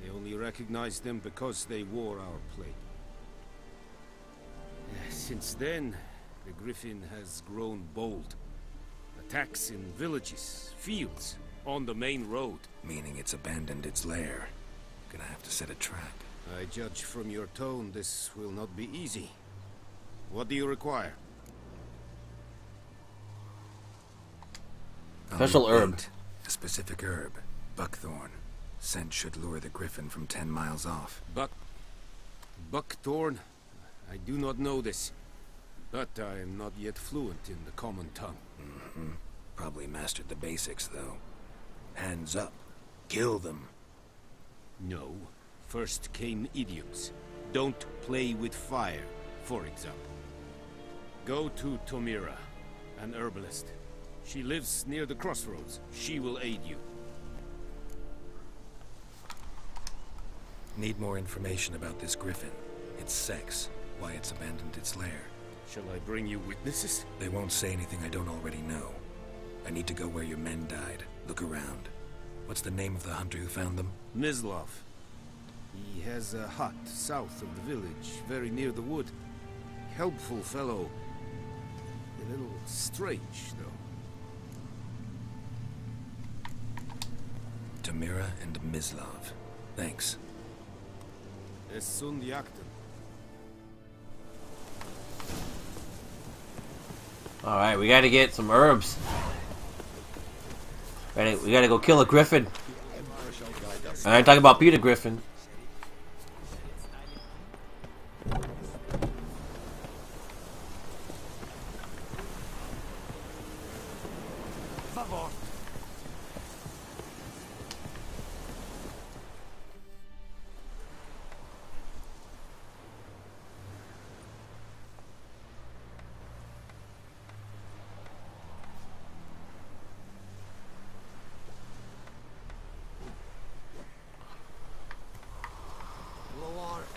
They only recognized them because they wore our plate. Since then, the griffin has grown bold. Attacks in villages, fields, on the main road. Meaning it's abandoned its lair. Gonna have to set a trap. I judge from your tone this will not be easy. What do you require? Special herb. A specific herb. Buckthorn. Scent should lure the griffin from 10 miles off. Buckthorn? I do not know this. But I am not yet fluent in the common tongue. Probably mastered the basics, though. Hands up. Kill them. No. First came idioms. Don't play with fire, for example. Go to Tomira, an herbalist. She lives near the crossroads. She will aid you. Need more information about this griffin. Its sex, why it's abandoned its lair. Shall I bring you witnesses? They won't say anything I don't already know. I need to go where your men died. Look around. What's the name of the hunter who found them? Mislav. He has a hut south of the village, very near the wood. Helpful fellow. A little strange, though. Tomira and Mislav. Thanks. Es sunt jagten. Alright, we gotta get some herbs. We gotta go kill a griffin. I ain't talking about Peter Griffin.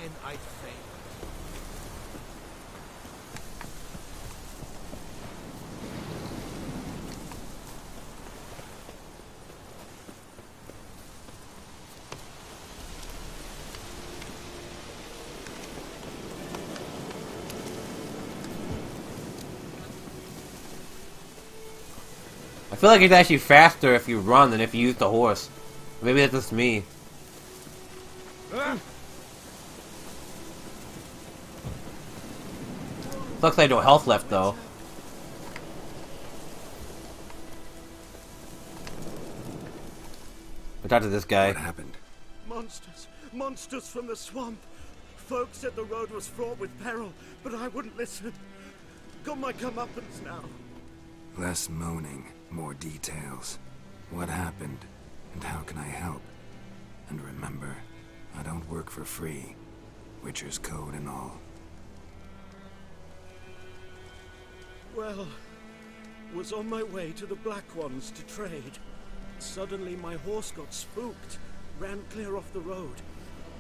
And I fail. I feel like it's actually faster if you run than if you use the horse. Maybe that's just me. Looks like no health left though. We talked to this guy. What happened? Monsters! Monsters from the swamp! Folks said the road was fraught with peril, but I wouldn't listen. Got my comeuppance now. Less moaning, more details. What happened, and how can I help? And remember, I don't work for free. Witcher's code and all. Well, was on my way to the Black Ones to trade. Suddenly my horse got spooked, ran clear off the road.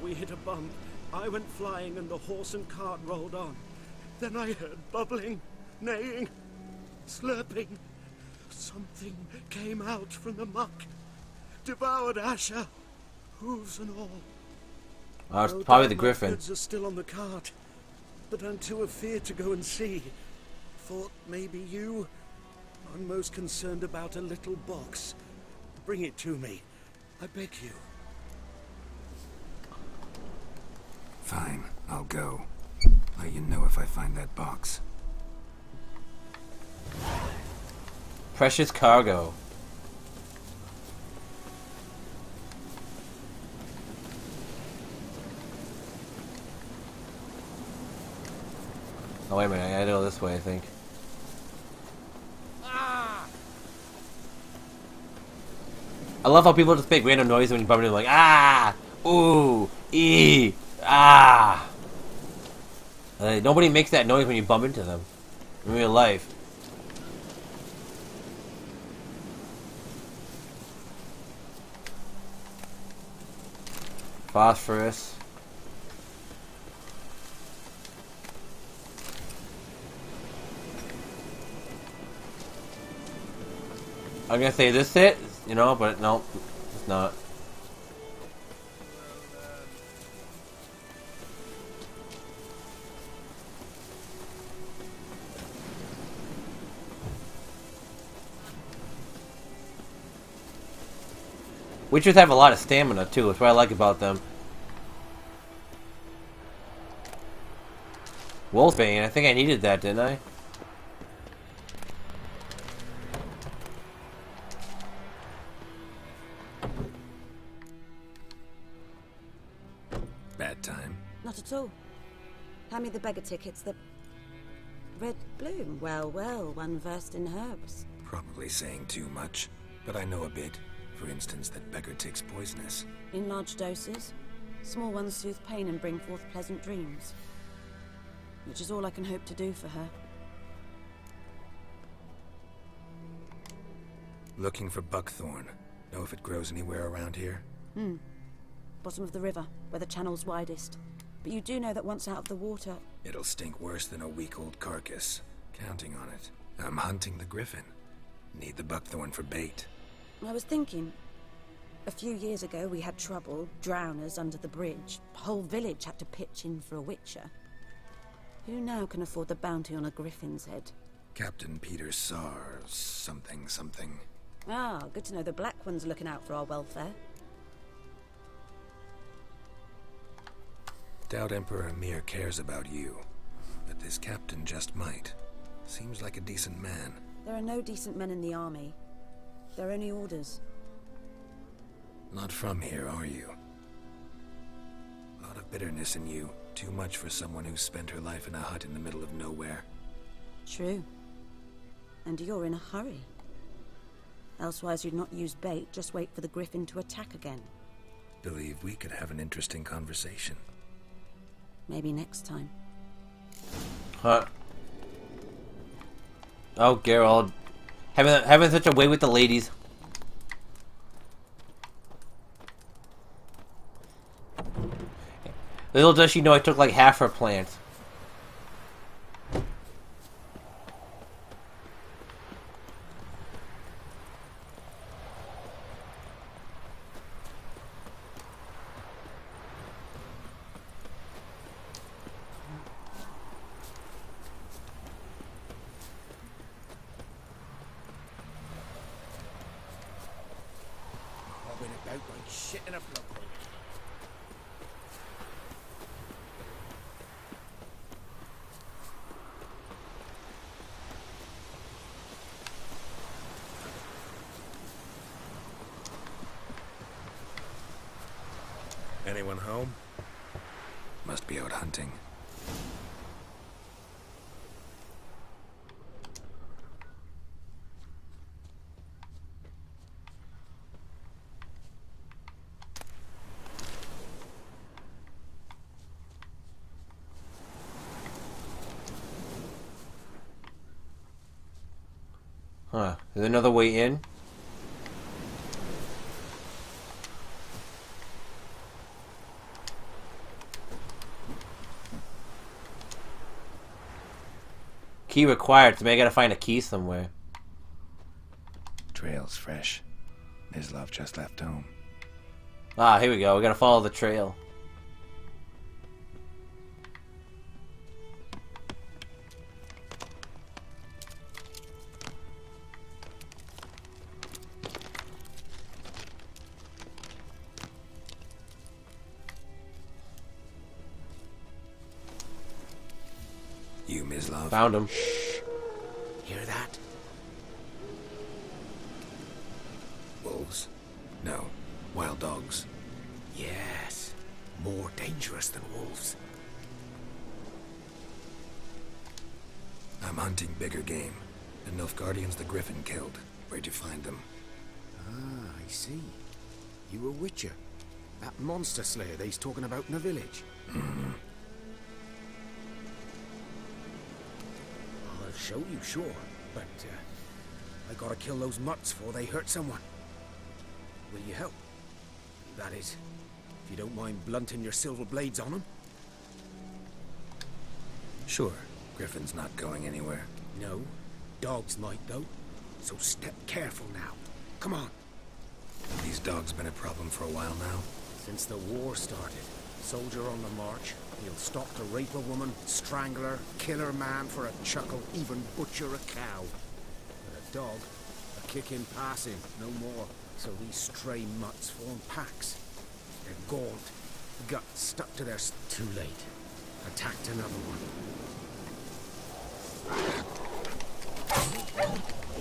We hit a bump, I went flying and the horse and cart rolled on. Then I heard bubbling, neighing, slurping. Something came out from the muck, devoured Asher, hooves and all. It's probably the griffin. My goods are still on the cart, but I'm too afeard to go and see. Thought maybe you. I'm most concerned about a little box. Bring it to me. I beg you. Fine, I'll go. Let you know if I find that box. Precious cargo. Oh wait a minute, I gotta go this way, I think. I love how people just make random noises when you bump into them, like ah, ooh, ee, ah. Nobody makes that noise when you bump into them in real life. Phosphorus. I'm gonna say this it, you know, but no, it's not. Witchers have a lot of stamina too, that's what I like about them. Wolfbane, I think I needed that, didn't I? Bad time. Not at all. Hand me the beggar tickets, the red bloom. Well, well, one versed in herbs. Probably saying too much, but I know a bit. For instance, that beggar tick's poisonous. In large doses, small ones soothe pain and bring forth pleasant dreams. Which is all I can hope to do for her. Looking for buckthorn. Know if it grows anywhere around here? Bottom of the river, where the channel's widest. But you do know that once out of the water... It'll stink worse than a week-old carcass. Counting on it. I'm hunting the griffin. Need the buckthorn for bait. I was thinking... A few years ago we had trouble, drowners under the bridge. The whole village had to pitch in for a witcher. Who now can afford the bounty on a griffin's head? Captain Peter Sar... something. Ah, good to know the Black One's looking out for our welfare. Doubt Emperor Emir cares about you. But this captain just might. Seems like a decent man. There are no decent men in the army. They're only orders. Not from here, are you? A lot of bitterness in you. Too much for someone who spent her life in a hut in the middle of nowhere. True. And you're in a hurry. Elsewise you'd not use bait, just wait for the griffin to attack again. Believe we could have an interesting conversation. Maybe next time. Huh. Oh, Geralt. Having such a way with the ladies. Little does she know I took like half her plant. Bobbing about like shit in a float. Anyone home? Must be out hunting. Huh. There's another way in? Key required, so maybe I gotta find a key somewhere. Trail's fresh. Mislav just left home. Ah, here we go. We gotta follow the trail. You, Mislav? Found him. Shh. Hear that? Wolves? No. Wild dogs. Yes. More dangerous than wolves. I'm hunting bigger game. The Nilfgaardians the Griffin killed. Where'd you find them? Ah, I see. You a witcher. That monster slayer they's talking about in the village. Mm-hmm. I'll show you, sure. But, I gotta kill those mutts before they hurt someone. Will you help? That is, if you don't mind blunting your silver blades on them. Sure. Griffin's not going anywhere. No. Dogs might, though. So step careful now. Come on. These dogs been a problem for a while now? Since the war started. Soldier on the march. He'll stop to rape a woman, strangle her, kill her man for a chuckle, even butcher a cow. But a dog, a kick in passing, no more. So these stray mutts form packs. They're gaunt, guts stuck to their... Too late. Attacked another one.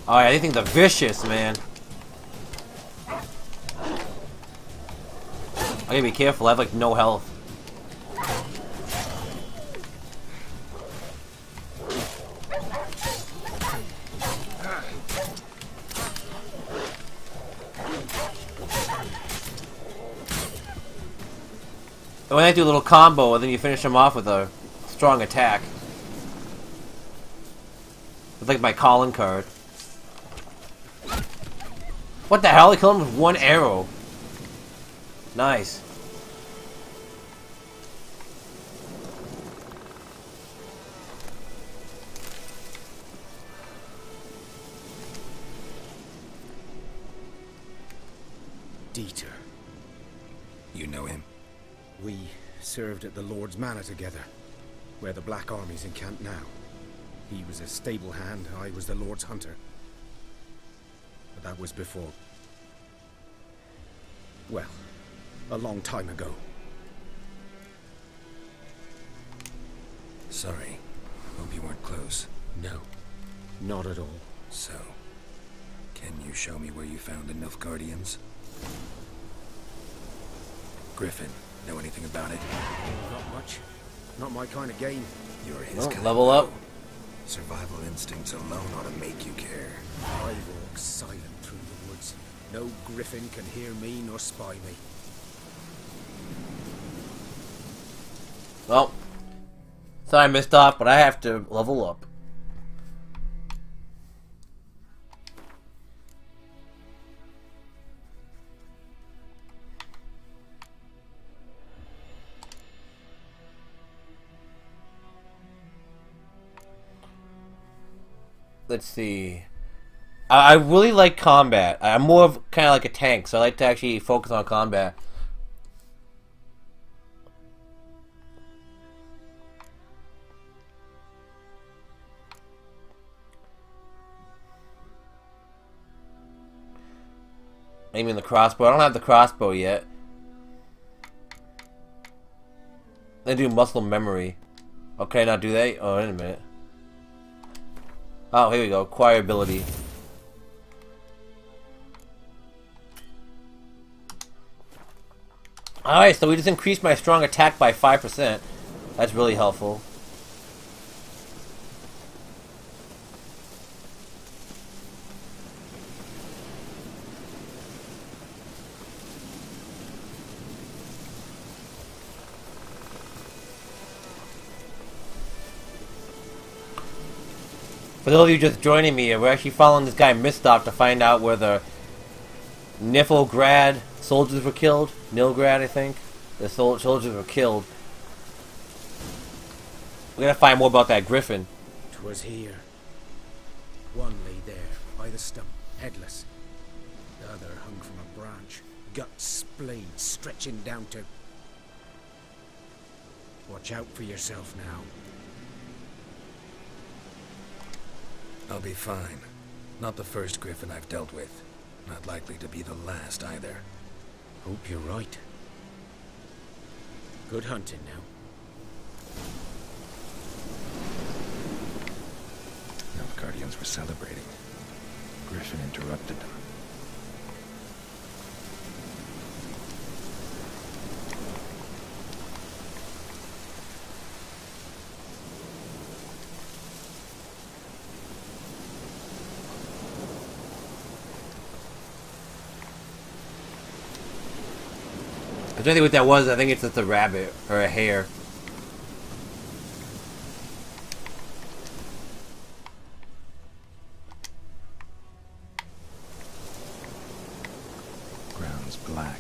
Oh, yeah, I think they're vicious, man. I gotta be careful. I have like no health. And when they do a little combo, and then you finish them off with a strong attack. It's like my calling card. What the hell? He killed him with one arrow. Nice. Dieter. You know him? We served at the Lord's Manor together, where the Black Army's encamped now. He was a stable hand, I was the Lord's hunter. But that was before... well, a long time ago. Sorry. Hope you weren't close. No, not at all. So, can you show me where you found the Nilfgaardians? Griffin, know anything about it? Not much. Not my kind of game. You're his kind. Level up. Survival instincts alone ought to make you care. I walk silent through the woods. No griffin can hear me nor spy me. Well, sorry I missed off, but I have to level up. Let's see. I really like combat. I'm more of kind of like a tank, so I like to actually focus on combat. Aiming the crossbow. I don't have the crossbow yet. They do muscle memory. Okay, now do they? Oh, wait a minute. Oh, here we go. Acquire ability. Alright, so we just increased my strong attack by 5%. That's really helpful. For those of you just joining me, we're actually following this guy Mistok to find out where the Niflgrad soldiers were killed. Nilgrad, I think. The soldiers were killed. We're gonna find more about that griffin. 'Twas here. One lay there, by the stump, headless. The other hung from a branch, guts splayed, stretching down to... Watch out for yourself now. I'll be fine. Not the first griffin I've dealt with. Not likely to be the last either. Hope you're right. Good hunting now. Nilfgaardians were celebrating. Griffin interrupted them. I don't think what that was. I think it's just a rabbit or a hare. Ground's black,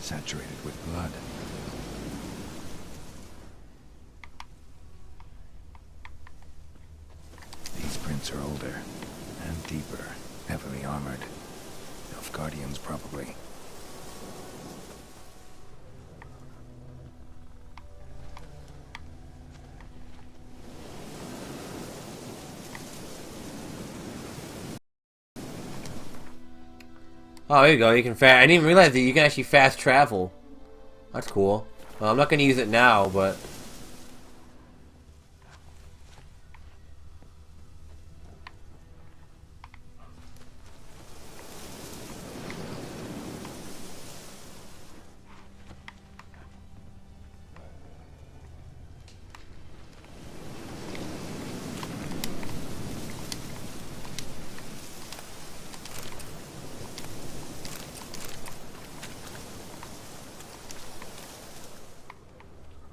saturated with blood. These prints are older and deeper, heavily armored. Nilfgaardians, probably. Oh, there you go. You can fast. I didn't even realize that you can actually fast travel. That's cool. Well, I'm not going to use it now, but...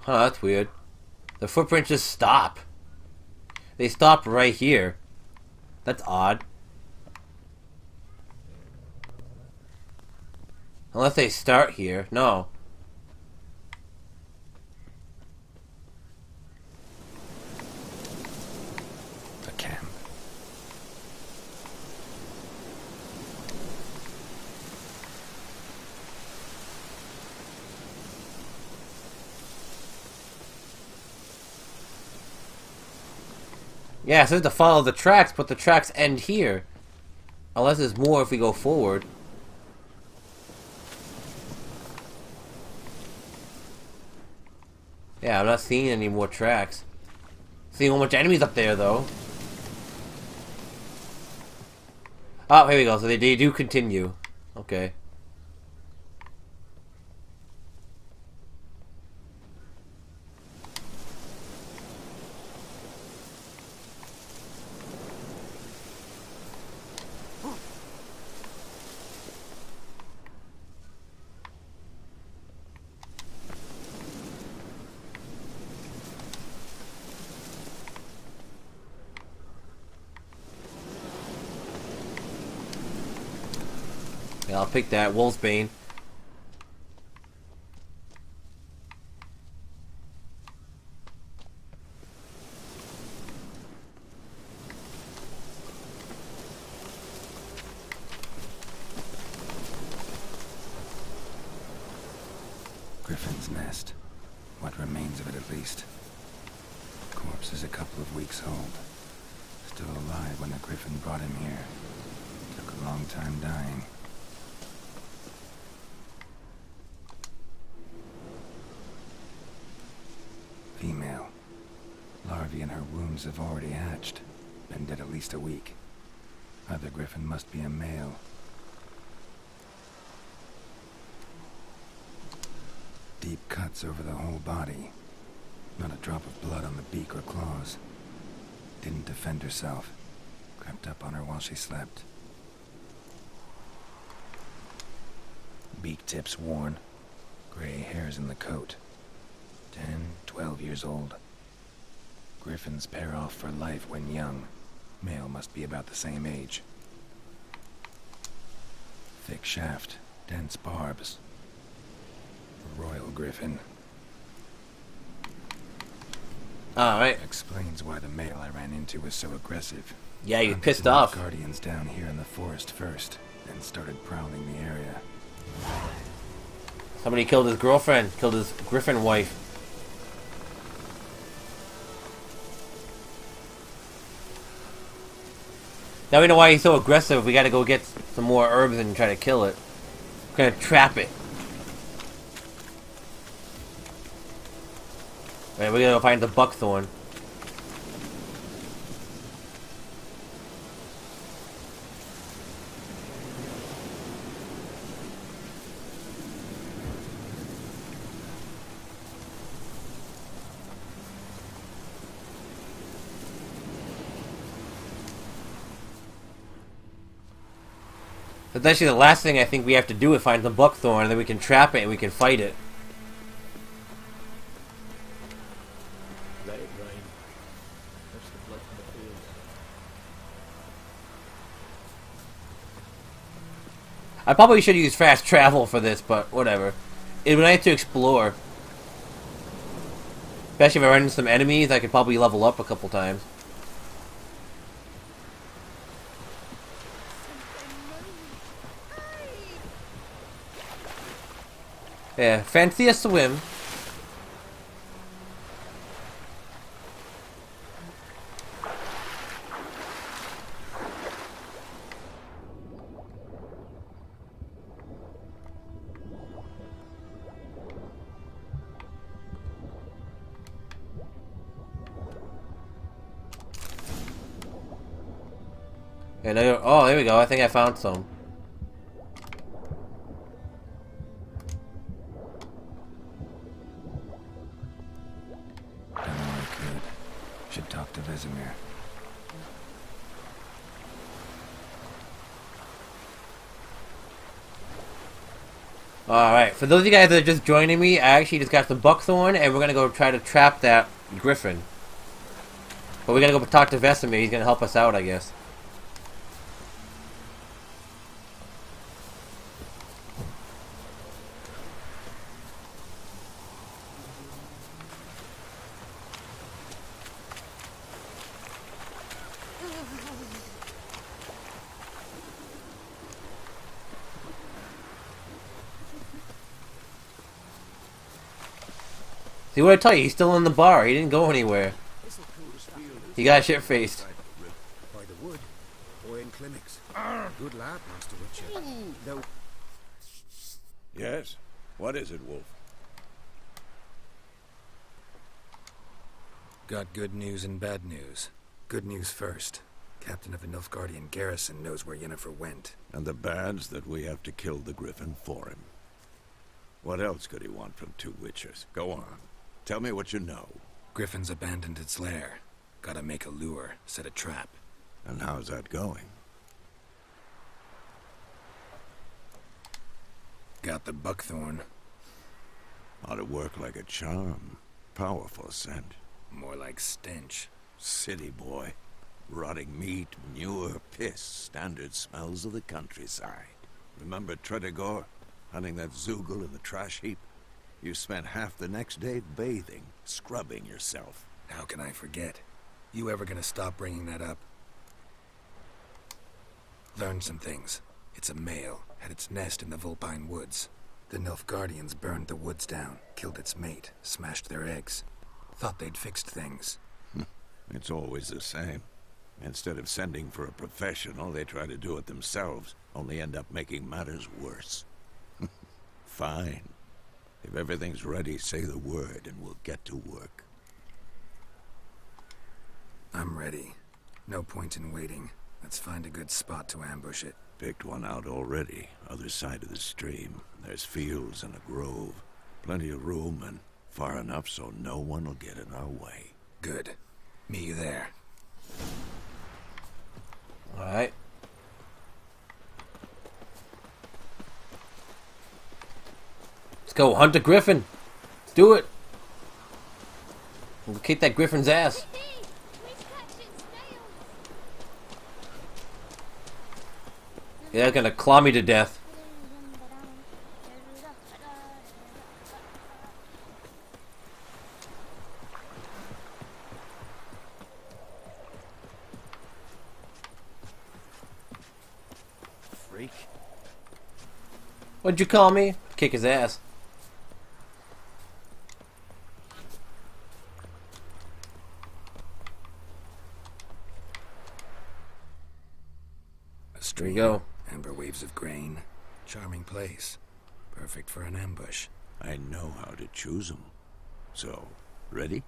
Huh, that's weird. The footprints just stop. They stop right here. That's odd. Unless they start here. No. The camp. Yeah, it says to follow the tracks, but the tracks end here. Unless there's more if we go forward. Yeah, I'm not seeing any more tracks. Seeing a whole bunch of enemies up there, though. Oh, here we go. So they do continue. Okay. Yeah, I'll pick that. Wolfsbane. Griffin's nest. What remains of it, at least. Corpse is a couple of weeks old. Still alive when the Griffin brought him here. Took a long time dying. Female. Larvae in her wombs have already hatched. Been dead at least a week. Other Griffin must be a male. Deep cuts over the whole body. Not a drop of blood on the beak or claws. Didn't defend herself. Crept up on her while she slept. Beak tips worn. Gray hairs in the coat. 10, 12 years old. Griffins pair off for life when young. Male must be about the same age. Thick shaft, dense barbs. A royal griffin. Alright. Explains why the male I ran into was so aggressive. Yeah, you Hunted pissed the off. Guardians down here in the forest first, then started prowling the area. Somebody killed his girlfriend. Killed his Griffin wife. Now we know why he's so aggressive. We gotta go get some more herbs and try to kill it. We're gonna trap it. Alright, we're gonna go find the buckthorn. That's actually the last thing I think we have to do is find the buckthorn, and then we can trap it and we can fight it. Let it rain. That's the blood from the fields. I probably should use fast travel for this, but whatever. It'd be nice to explore. Especially if I run into some enemies, I could probably level up a couple times. Yeah, fancy a swim. And oh, there we go. I think I found some. Should talk to Vesemir. Alright, for those of you guys that are just joining me, I actually just got the buckthorn, and we're gonna go try to trap that griffin. But we gotta go talk to Vesemir, he's gonna help us out, I guess. See what I tell you, he's still in the bar, he didn't go anywhere. He got shit-faced. By the wood, or in clinics. Good lad, Master Witcher. Though. Yes? What is it, Wolf? Got good news and bad news. Good news first. Captain of the Nilfgaardian garrison knows where Yennefer went. And the bad's that we have to kill the griffin for him. What else could he want from two witchers? Go on. Tell me what you know. Griffin's abandoned its lair. Gotta make a lure, set a trap. And how's that going? Got the buckthorn. Ought to work like a charm. Powerful scent. More like stench. City boy. Rotting meat, manure, piss. Standard smells of the countryside. Remember Tredegor? Hunting that Zoogle in the trash heap? You spent half the next day bathing, scrubbing yourself. How can I forget? You ever gonna stop bringing that up? Learned some things. It's a male, had its nest in the Vulpine Woods. The Nilfgaardians burned the woods down, killed its mate, smashed their eggs. Thought they'd fixed things. It's always the same. Instead of sending for a professional, they try to do it themselves, only end up making matters worse. Fine. If everything's ready, say the word and we'll get to work. I'm ready. No point in waiting. Let's find a good spot to ambush it. Picked one out already. Other side of the stream. There's fields and a grove. Plenty of room and far enough so no one will get in our way. Good. Meet you there. Alright. Let's go hunt a griffin. Let's do it. We'll kick that griffin's ass. Yeah, they're gonna claw me to death. Freak. What'd you call me? Kick his ass. There you go. Amber waves of grain. Charming place. Perfect for an ambush. I know how to choose them. So, ready?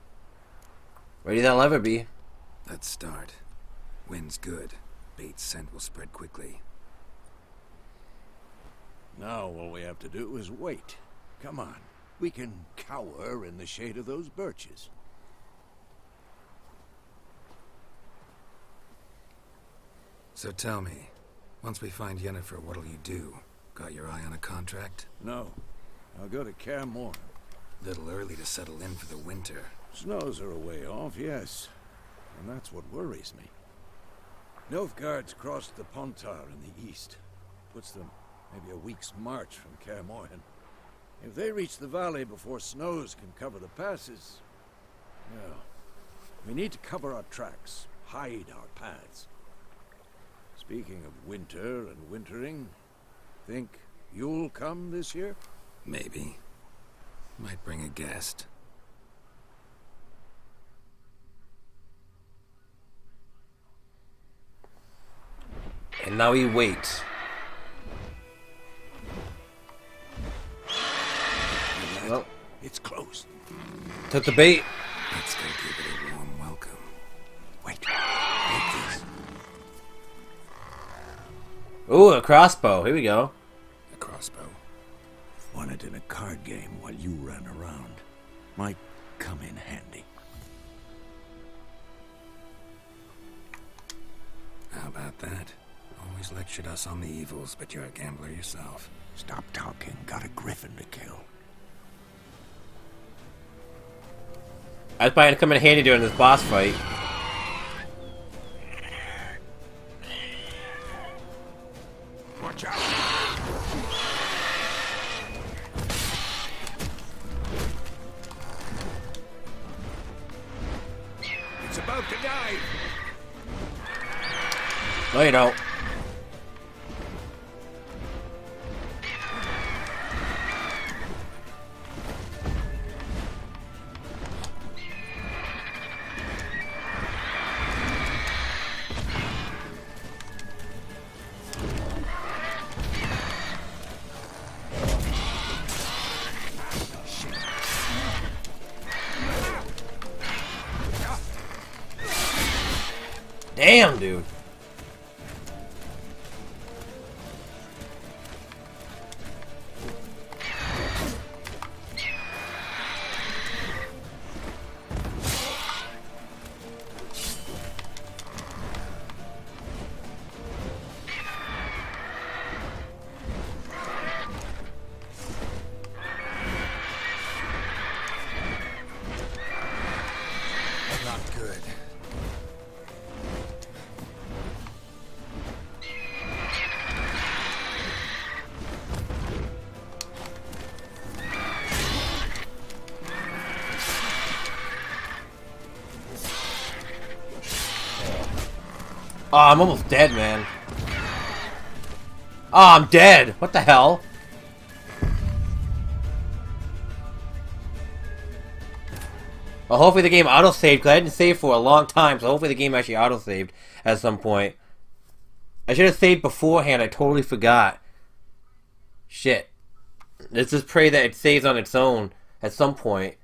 Ready they'll ever be. Let's start. Wind's good. Bait's scent will spread quickly. Now all we have to do is wait. Come on. We can cower in the shade of those birches. So tell me, once we find Yennefer, what'll you do? Got your eye on a contract? No. I'll go to Kaer Morhen. Little early to settle in for the winter. Snows are a way off, yes. And that's what worries me. Nilfgaard's crossed the Pontar in the east. Puts them maybe a week's march from Kaer Morhen. If they reach the valley before snows can cover the passes, well, we need to cover our tracks, hide our paths. Speaking of winter and wintering, think you'll come this year? Maybe. Might bring a guest. And now we wait. Well, it's closed. Took the bait. Let's go give it a warm welcome. Wait. Take this. Ooh, a crossbow. Here we go. A crossbow. Won it in a card game while you ran around. Might come in handy. How about that? always lectured us on the evils, but you're a gambler yourself. Stop talking. Got a griffin to kill. That's probably gonna come in handy during this boss fight. Watch out! It's about to die! No, you don't. Damn, dude. Not good. Oh, I'm almost dead, man. Oh, I'm dead. What the hell? Well, hopefully the game autosaved, because I didn't save for a long time, so hopefully the game actually autosaved at some point. I should have saved beforehand, I totally forgot. Shit. Let's just pray that it saves on its own at some point.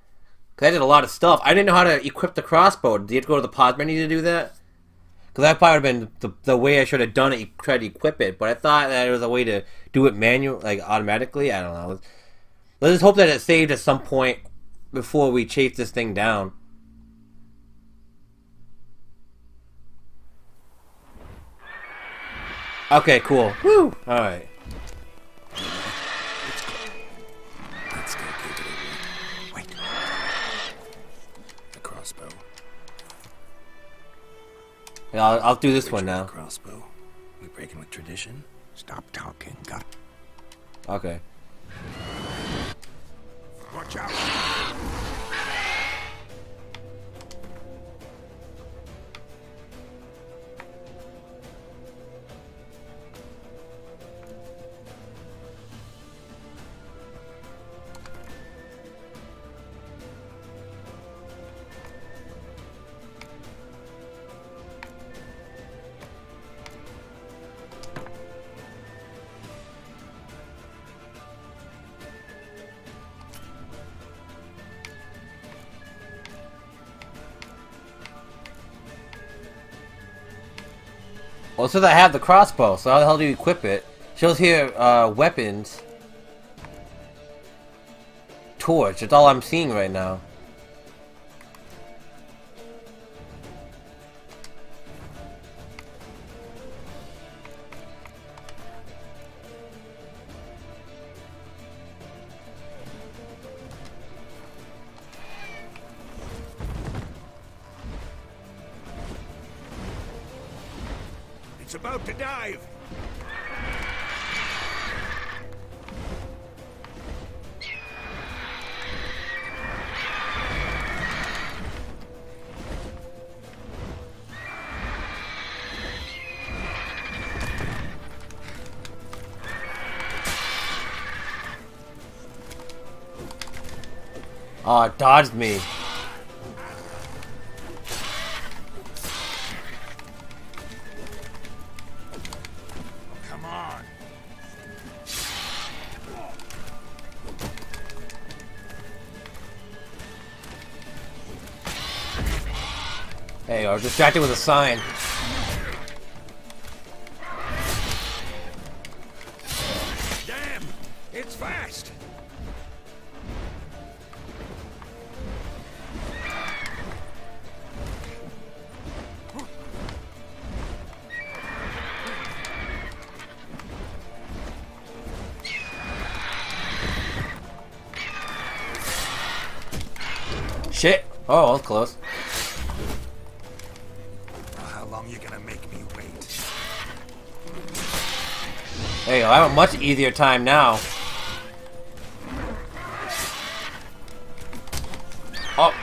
Because I did a lot of stuff. I didn't know how to equip the crossbow. Did you have to go to the pause menu to do that? Because that probably would have been the way I should have done it, try to equip it. But I thought that there was a way to do it manually, like automatically. I don't know. Let's just hope that it saved at some point before we chase this thing down. Okay, cool. Woo! Alright. Let's go give it a wait. The crossbow. Yeah, I'll do this one now. Crossbow. We breaking with tradition? Stop talking. Got it. Okay. Watch out! Well, it says I have the crossbow, so how the hell do you equip it? Shows here, weapons. Torch, that's all I'm seeing right now. It's about to dive! Oh, it dodged me. Come on! Hey, I was distracted with a sign. Damn! It's fast! Shit! Oh, that was close. How long you gonna make me wait? There you go. I have a much easier time now. Oh.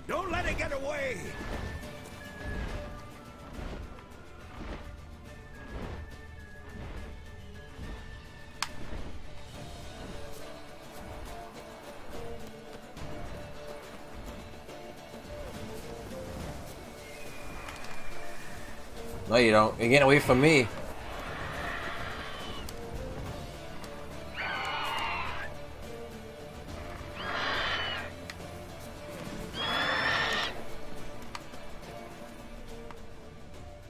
Don't let it get away! No, you don't. You're getting away from me.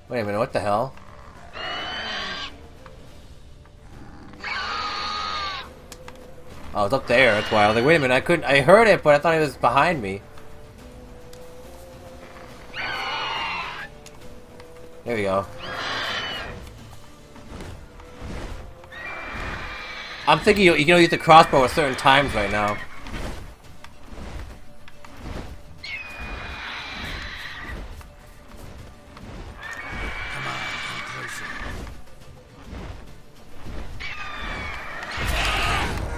Wait a minute, what the hell? Oh, it's up there, that's why. I was like, wait a minute, I heard it, but I thought it was behind me. There we go. I'm thinking you can only use the crossbow at certain times right now.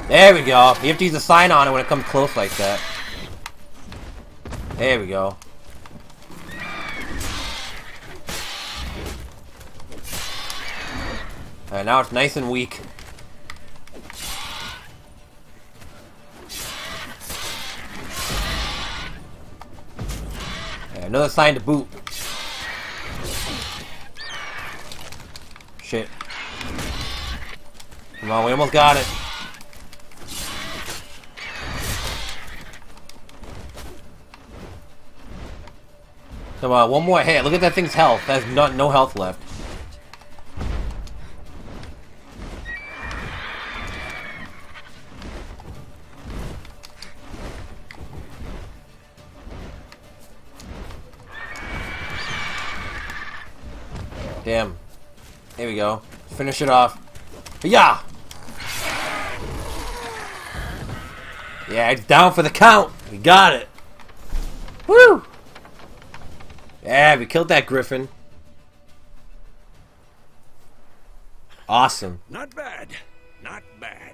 There we go. You have to use the sign on it when it comes close like that. There we go. Alright, now it's nice and weak. Alright, another sign to boot. Shit. Come on, we almost got it. Come on, one more hit. Look at that thing's health. It has no health left. Damn. There we go. Finish it off. Yeah! Yeah, it's down for the count. We got it. Woo! Yeah, we killed that griffin. Awesome. Not bad. Not bad.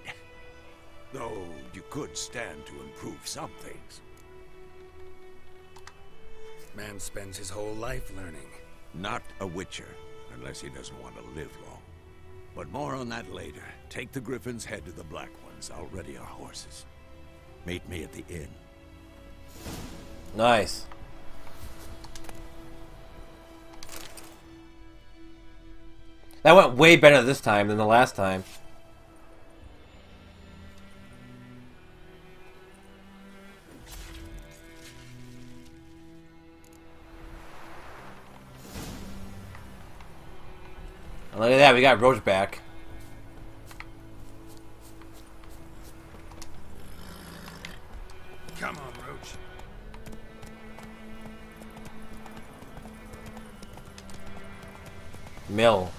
Though you could stand to improve some things. Man spends his whole life learning. Not a witcher, unless he doesn't want to live long. But more on that later. Take the griffin's head to the Black Ones. I'll ready our horses. Meet me at the inn. Nice. That went way better this time than the last time. And look at that, we got Roach back. Come on, Roach. Mill.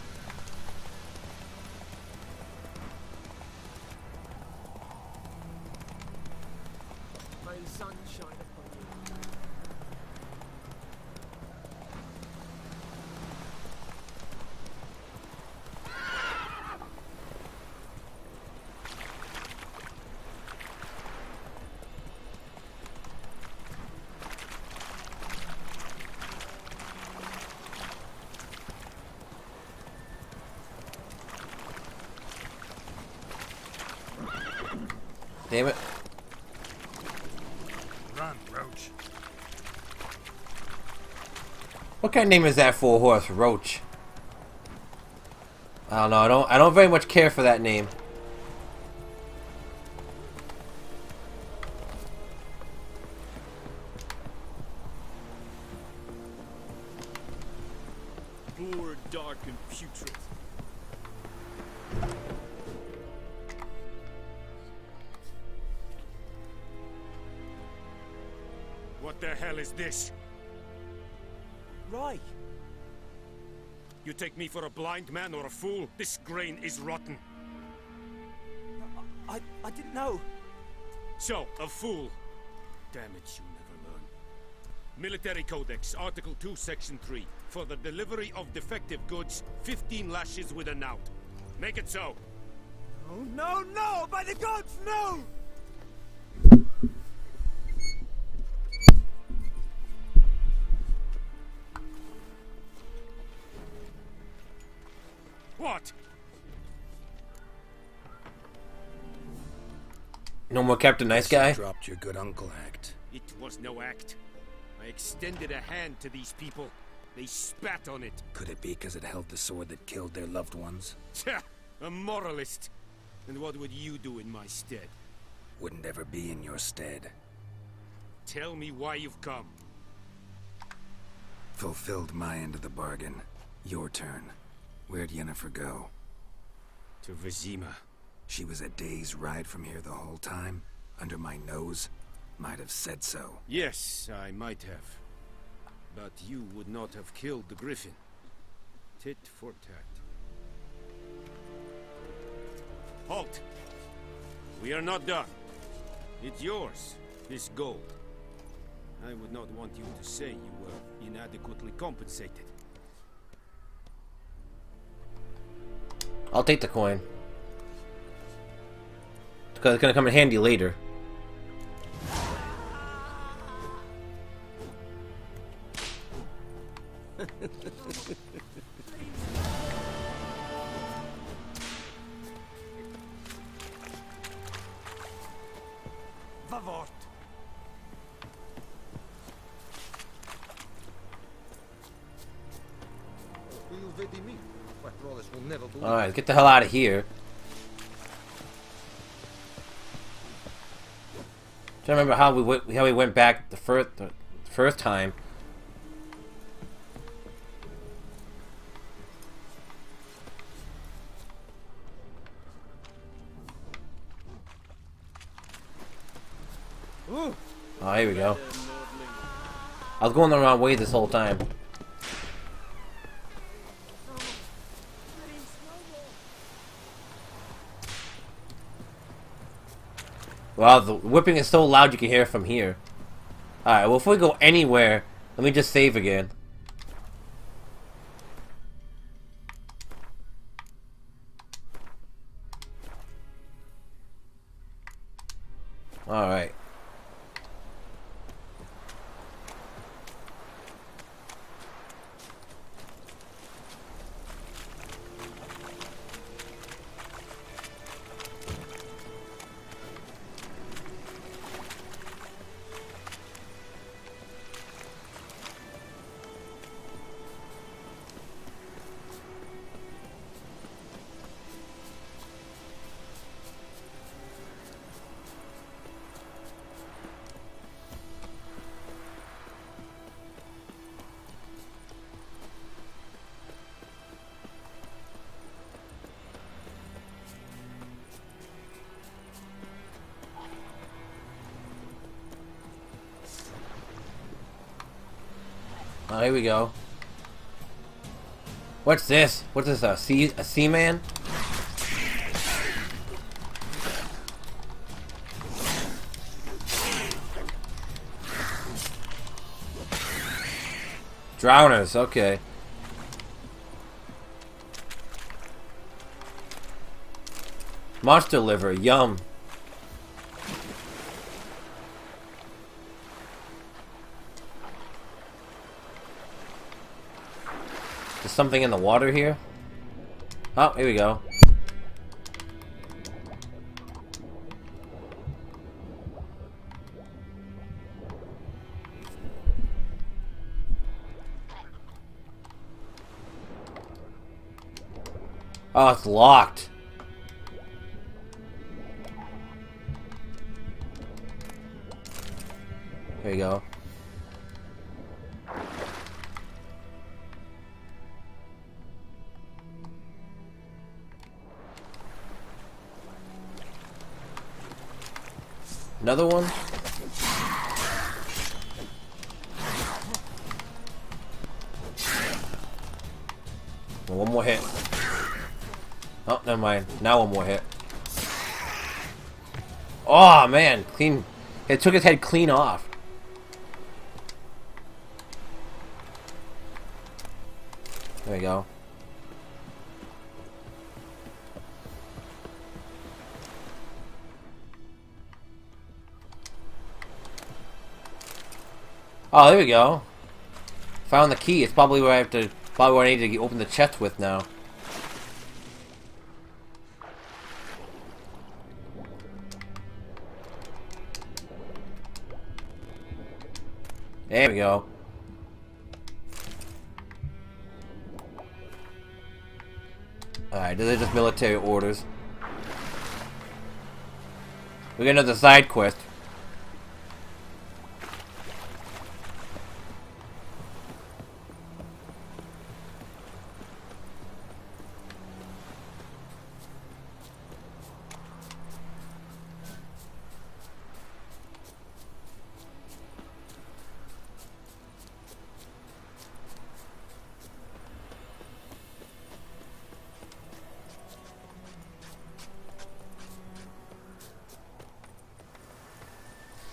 May the sun shine upon you. Damn it. Run, Roach. What kind of name is that for a horse? Roach. I don't know. I don't very much care for that name. Poor, dark, and putrid. What the hell is this? Rye. You take me for a blind man or a fool? This grain is rotten. I didn't know. So, a fool. Damn it, you never learn. Military Codex, Article 2, Section 3. For the delivery of defective goods, 15 lashes with a knout. Make it so. Oh, no, no! By the gods, no! What? No more Captain Nice Guy? Dropped your good uncle act. It was no act. I extended a hand to these people. They spat on it. Could it be because it held the sword that killed their loved ones? Tja, a moralist. And what would you do in my stead? Wouldn't ever be in your stead. Tell me why you've come. Fulfilled my end of the bargain. Your turn. Where'd Yennefer go? To Vizima. She was a day's ride from here the whole time? Under my nose? Might have said so. Yes, I might have. But you would not have killed the griffin. Tit for tat. Halt! We are not done. It's yours, this gold. I would not want you to say you were inadequately compensated. I'll take the coin. Because it's gonna come in handy later. Vavort. Alright, get the hell out of here. Trying to remember how we went back the first time. Ooh. Oh, here we go. I was going the wrong way this whole time. Wow, the whipping is so loud you can hear it from here. Alright, well, if we go anywhere, let me just save again. Alright. Oh, here we go. What's this? What's this? A seaman? Drowners, okay. Monster liver, yum. There's something in the water here. Oh, here we go. Oh, it's locked. Here you go. Another one? One more hit. Oh, never mind. Now one more hit. Oh man, clean. It took his head clean off. There we go. Oh, there we go. Found the key. It's probably where I have to. Probably where I need to open the chest with now. There we go. Alright, these are just military orders. We got another side quest.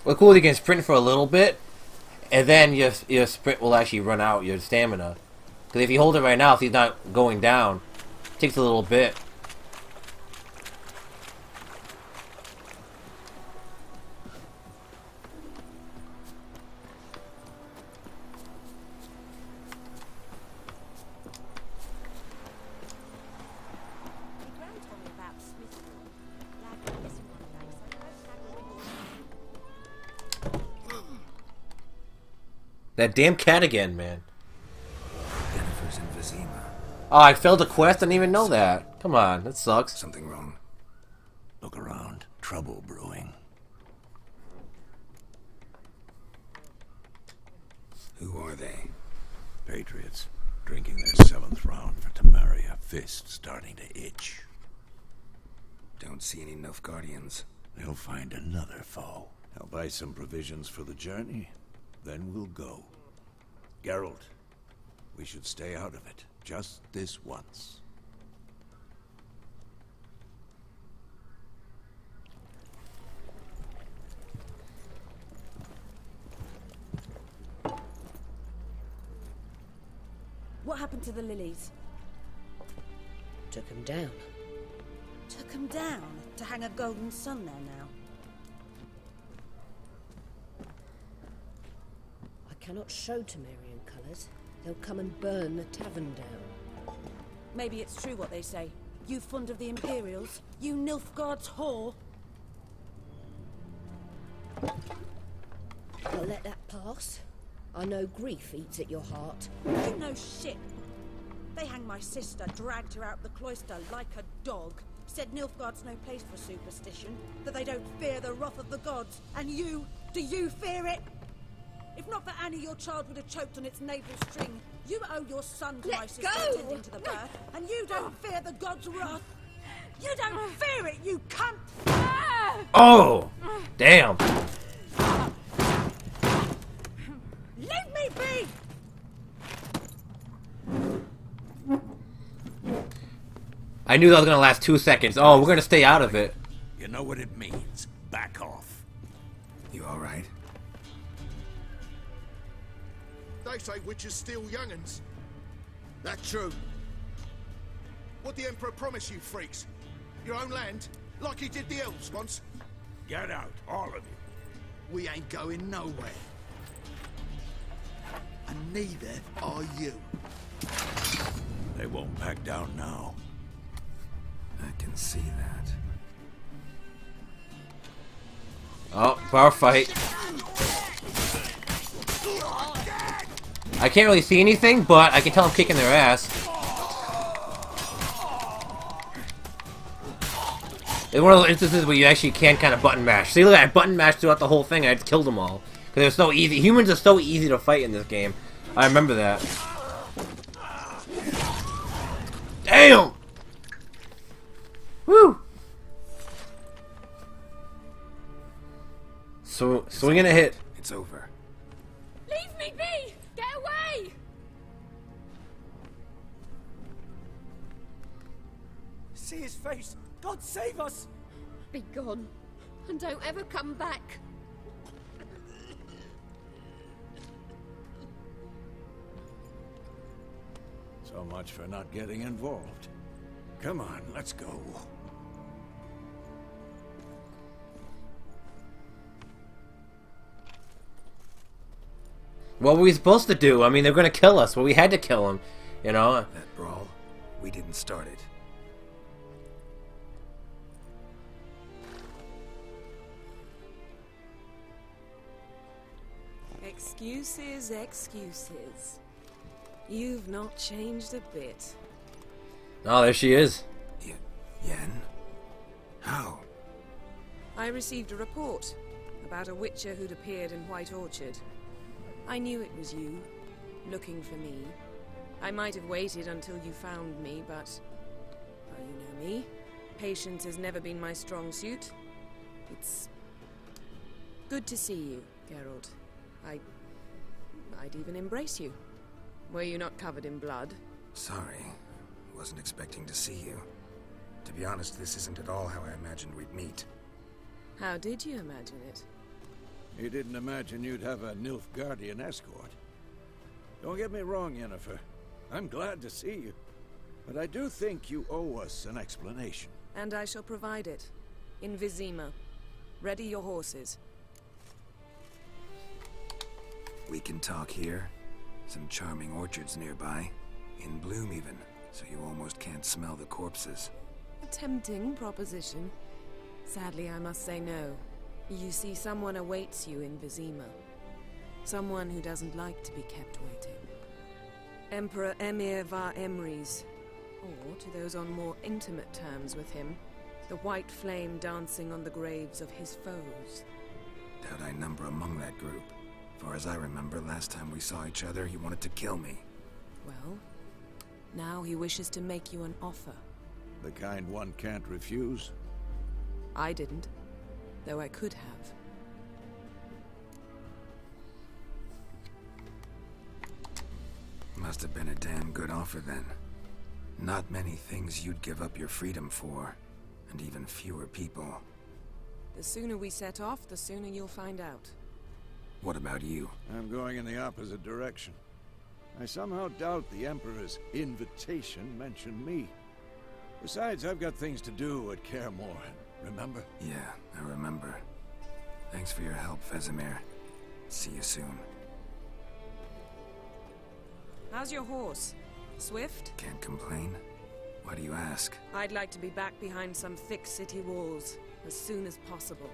Well, cool, you can sprint for a little bit, and then your sprint will actually run out, your stamina. Because if you hold it right now, if he's not going down, it takes a little bit. That damn cat again, man. Jennifer's emphysema. Oh, I failed a quest? I didn't even know that. Come on, that sucks. Something wrong. Look around. Trouble brewing. Who are they? Patriots. Drinking their 7th round for Temeria. Fist starting to itch. Don't see any Nilfgaardians. They'll find another foe. I'll buy some provisions for the journey. Then we'll go. Geralt, we should stay out of it. Just this once. What happened to the lilies? Took him down. Took them down to hang a golden sun there now. I cannot show Temerian colours. They'll come and burn the tavern down. Maybe it's true what they say. You fond of the Imperials? You Nilfgaard's whore? I'll let that pass. I know grief eats at your heart. You know shit. They hanged my sister, dragged her out the cloister like a dog. Said Nilfgaard's no place for superstition, that they don't fear the wrath of the gods. And you, do you fear it? If not for Annie, your child would have choked on its navel string. You owe your son to my sister attending to the birth, and you don't fear the gods' wrath. You don't fear it, you cunt! Oh! Damn! Leave me be! I knew that was gonna last 2 seconds. Oh, we're gonna stay out of it. You know what it means. Back off. You alright? They say witches steal young'uns. That's true. What the Emperor promised you freaks? Your own land? Like he did the elves once? Get out, all of you. We ain't going nowhere. And neither are you. They won't back down now. I can see that. Oh, bar fight. I can't really see anything, but I can tell I'm kicking their ass. It's one of those instances where you actually can kind of button mash. See, look, I button mashed throughout the whole thing and I killed them all. Because they're so easy. Humans are so easy to fight in this game. I remember that. Damn! Woo! So, swinging a hit. It's over. Leave me be! Get away! see his face. God save us! Be gone, and don't ever come back. So much for not getting involved. Come on, let's go. What were we supposed to do? I mean, they're gonna kill us. Well, we had to kill him, you know? That brawl, we didn't start it. Excuses, excuses. You've not changed a bit. Oh, there she is. Yen? How? I received a report about a witcher who'd appeared in White Orchard. I knew it was you, looking for me. I might have waited until you found me, but... well, you know me. Patience has never been my strong suit. It's... good to see you, Geralt. I'd even embrace you. Were you not covered in blood? Sorry. Wasn't expecting to see you. To be honest, this isn't at all how I imagined we'd meet. How did you imagine it? You didn't imagine you'd have a Nilfgaardian escort. Don't get me wrong, Yennefer. I'm glad to see you. But I do think you owe us an explanation. And I shall provide it. In Vizima. Ready your horses. We can talk here. Some charming orchards nearby. In bloom even, so you almost can't smell the corpses. A tempting proposition. Sadly, I must say no. You see, someone awaits you in Vizima. Someone who doesn't like to be kept waiting. Emperor Emir var Emrys. Or, to those on more intimate terms with him, the white flame dancing on the graves of his foes. Doubt I number among that group. For as I remember, last time we saw each other, he wanted to kill me. Well, now he wishes to make you an offer. The kind one can't refuse? I didn't, though I could have. Must have been a damn good offer then. Not many things you'd give up your freedom for, and even fewer people. The sooner we set off, the sooner you'll find out. What about you? I'm going in the opposite direction. I somehow doubt the Emperor's invitation mentioned me. Besides, I've got things to do at Kaer Morhen, remember? Yeah, I remember. Thanks for your help, Vesemir. See you soon. How's your horse? Swift? Can't complain. Why do you ask? I'd like to be back behind some thick city walls as soon as possible.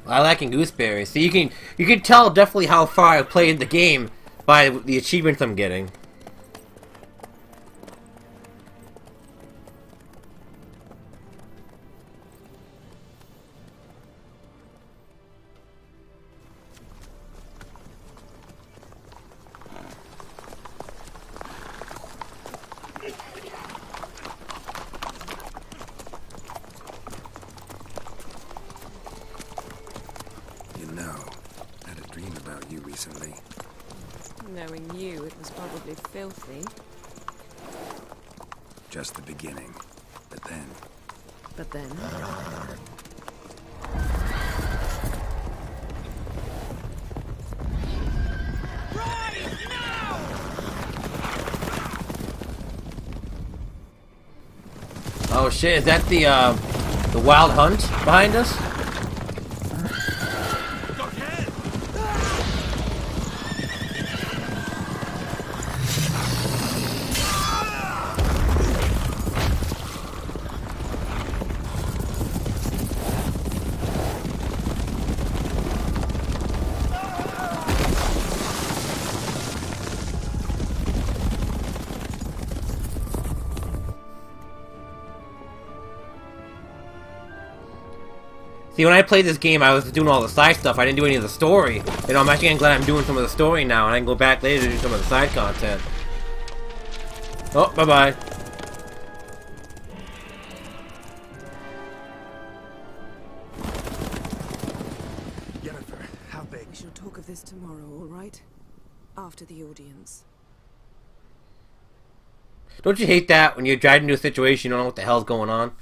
I like gooseberries. So you can tell definitely how far I played the game by the achievements I'm getting. Recently. Knowing you, it was probably filthy. Just the beginning. But then... But then... Oh shit, is that the wild hunt behind us? See, when I played this game, I was doing all the side stuff. I didn't do any of the story. You know, I'm actually glad I'm doing some of the story now, and I can go back later to do some of the side content. Oh, bye-bye. right? After the audience. Don't you hate that when you're driving into a situation you don't know what the hell's going on?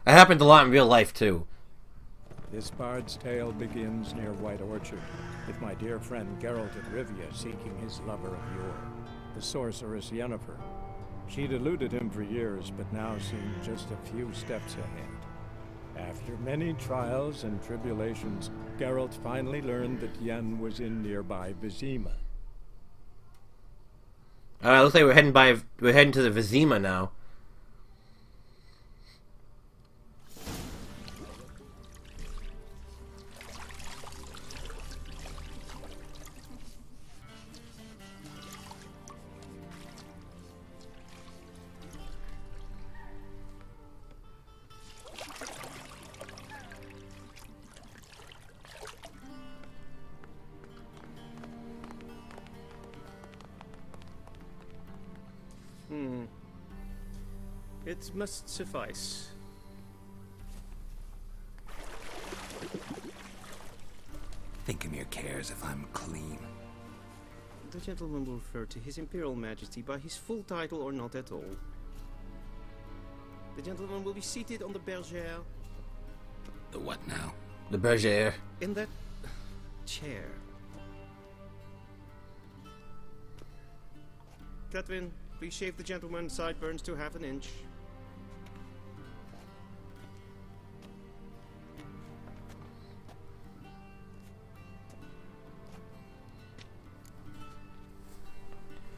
That happens a lot in real life too. This bard's tale begins near White Orchard, with my dear friend Geralt of Rivia seeking his lover of yore, the sorceress Yennefer. She'd eluded him for years, but now seemed just a few steps ahead. After many trials and tribulations, Geralt finally learned that Yen was in nearby Vizima. Looks like we're heading to the Vizima now. It must suffice. Thinkemere cares if I'm clean. The gentleman will refer to His Imperial Majesty by his full title or not at all. The gentleman will be seated on the bergère. The what now? The bergère. In that chair. Catwin, please shave the gentleman's sideburns to half an inch.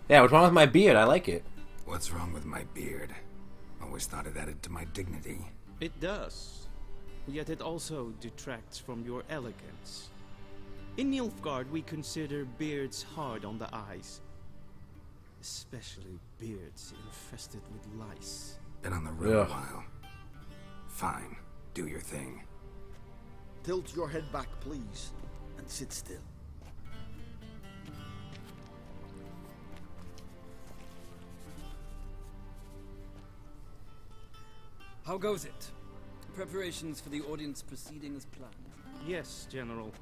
Yeah, what's wrong with my beard? I like it. What's wrong with my beard? Always thought it added to my dignity. It does. Yet it also detracts from your elegance. In Nilfgaard, we consider beards hard on the eyes. Especially beards infested with lice. Been on the road a while. Fine. Do your thing. Tilt your head back, please, and sit still. How goes it? Preparations for the audience proceeding as planned? Yes, General.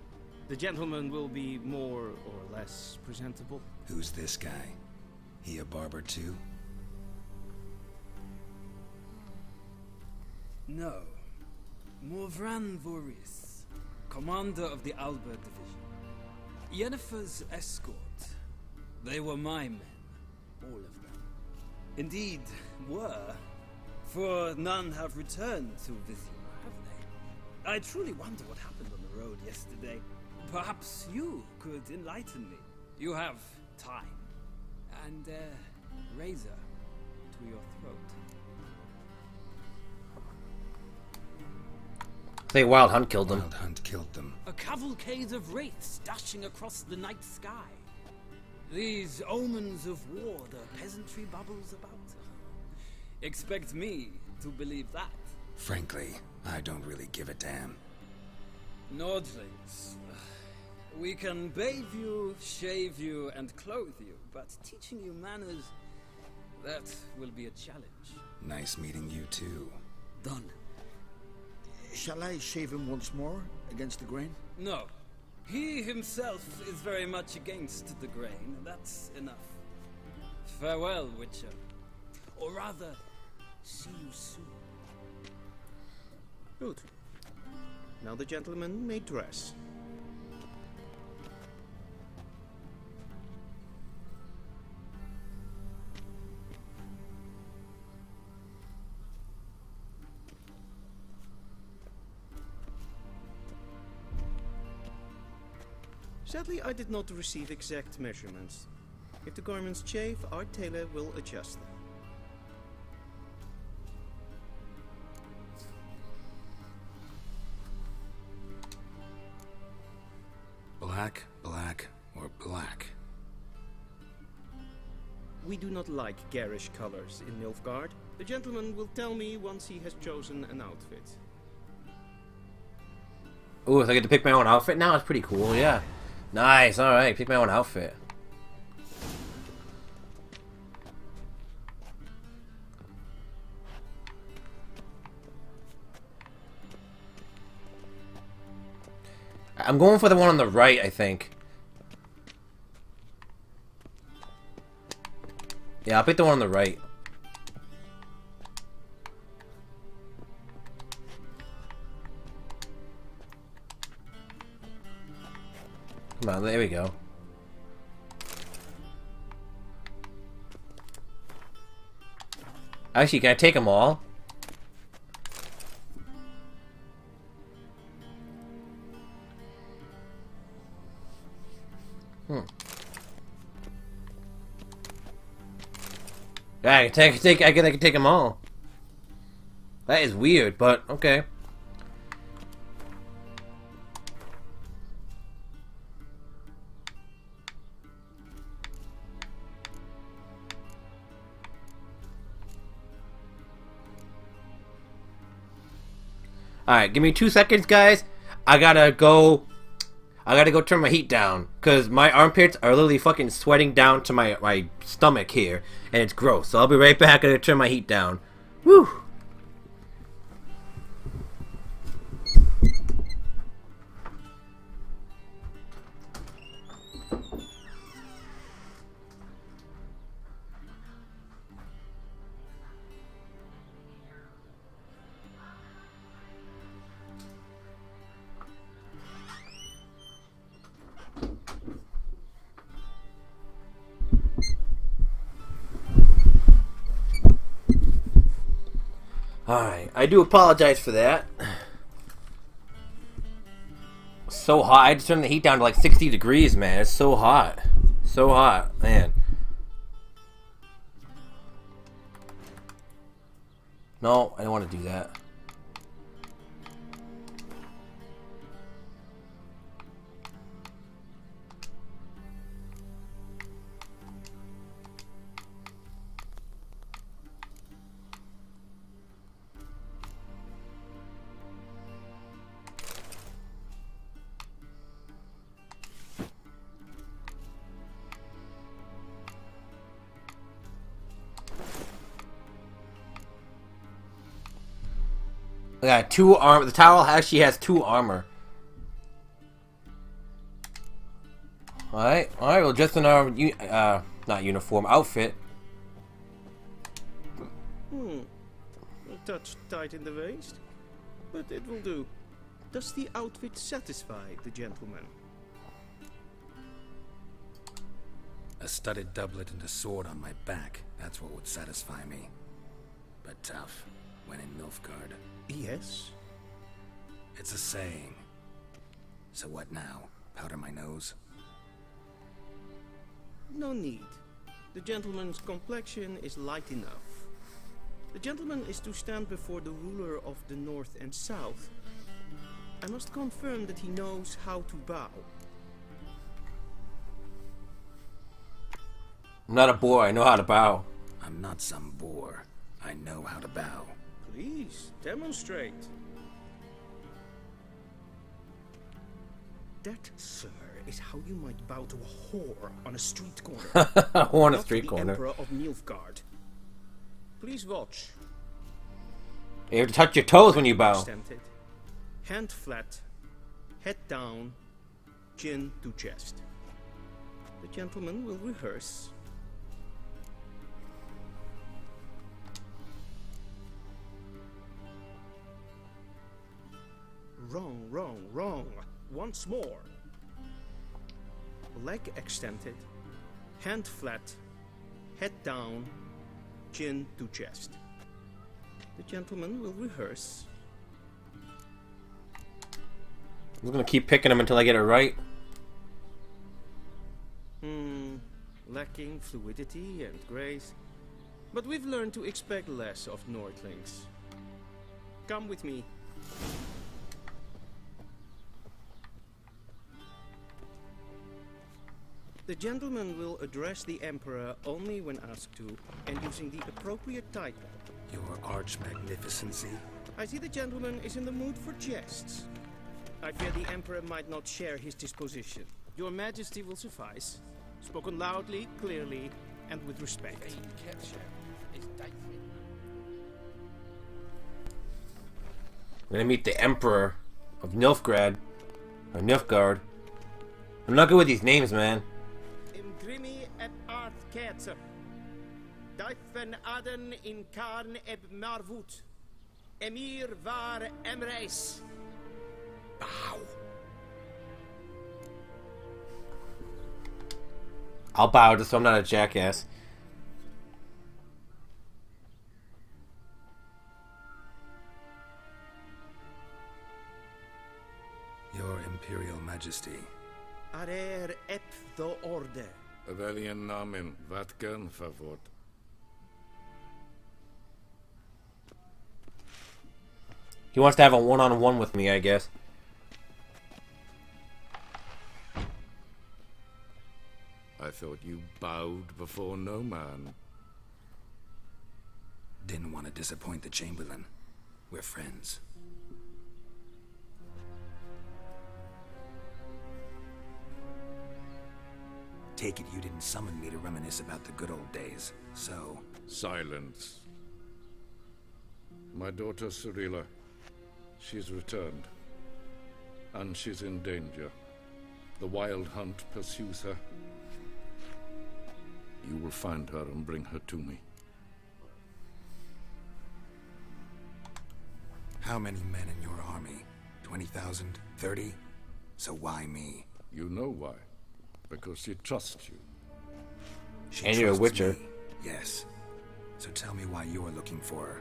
The gentleman will be more or less presentable. Who's this guy? He a barber too? No. Morvran Voris, commander of the Alba Division. Yennefer's escort. They were my men. All of them. Indeed, were. For none have returned to Vizima, have they? I truly wonder what happened on the road yesterday. Perhaps you could enlighten me. You have time. And a razor to your throat. I think Wild Hunt killed them. Wild Hunt killed them. A cavalcade of wraiths dashing across the night sky. These omens of war the peasantry bubbles about. Expect me to believe that. Frankly, I don't really give a damn. Nordlings. We can bathe you, shave you, and clothe you, but teaching you manners, that will be a challenge. Nice meeting you too. Done. Shall I shave him once more, against the grain? No. He himself is very much against the grain. That's enough. Farewell, Witcher. Or rather, see you soon. Good. Now the gentleman may dress. Sadly, I did not receive exact measurements. If the garments chafe, our tailor will adjust them. Black, black, or black? We do not like garish colors in Nilfgaard. The gentleman will tell me once he has chosen an outfit. Ooh, so I get to pick my own outfit now? It's pretty cool, yeah. Nice, alright, pick my own outfit. I'm going for the one on the right, I think. Yeah, I'll pick the one on the right. Come on, there we go. Actually, can I take them all? Yeah, I can take them all. That is weird, but okay. Alright, give me 2 seconds, guys. I gotta go turn my heat down. Because my armpits are literally fucking sweating down to my stomach here. And it's gross. So I'll be right back. I gotta turn my heat down. Woo! Alright, I do apologize for that. So hot. I had to turn the heat down to like 60 degrees, man. It's so hot. So hot, man. No, I don't want to do that. I got 2 armor. The towel actually has 2 armor. Alright, well, just in our, not uniform, outfit. A touch tight in the waist, but it will do. Does the outfit satisfy the gentleman? A studded doublet and a sword on my back, that's what would satisfy me. But tough, when in Nilfgaard. Yes? It's a saying. So what now? Powder my nose? No need. The gentleman's complexion is light enough. The gentleman is to stand before the ruler of the North and South. I must confirm that he knows how to bow. I'm not a boar, I know how to bow. I'm not some boar. I know how to bow. Please, demonstrate. That, sir, is how you might bow to a whore on a street corner. On a street corner. Emperor of Nilfgaard. Please watch. You have to touch your toes when you bow. Extended. Hand flat, head down, chin to chest. The gentleman will rehearse. Wrong, wrong, wrong. Once more. Leg extended, hand flat, head down, chin to chest. The gentleman will rehearse. I'm gonna keep picking them until I get it right. Lacking fluidity and grace. But we've learned to expect less of Nordlings. Come with me. The gentleman will address the Emperor only when asked to, and using the appropriate title. Your arch magnificency. I see the gentleman is in the mood for jests. I fear the Emperor might not share his disposition. Your Majesty will suffice. Spoken loudly, clearly, and with respect. I'm gonna meet the Emperor of Nilfgaard. Or Nilfgaard. I'm not good with these names, man. Im Grimi et Art Kerzer. Daifen Aden in Karn eb Marvut. Emir var Emreis. Bow. I'll bow just so I'm not a jackass. Your Imperial Majesty. Arer ep the orde. Welchen Namen? Wat gern favort? He wants to have a one-on-one with me, I guess. I thought you bowed before no man. Didn't want to disappoint the Chamberlain. We're friends. Take it you didn't summon me to reminisce about the good old days, so... Silence. My daughter Cyrilla, she's returned. And she's in danger. The Wild Hunt pursues her. You will find her and bring her to me. How many men in your army? 20,000? 30? So why me? You know why. Because she trusts you. She And you're a trusts witcher. me, yes. So tell me why you're looking for her.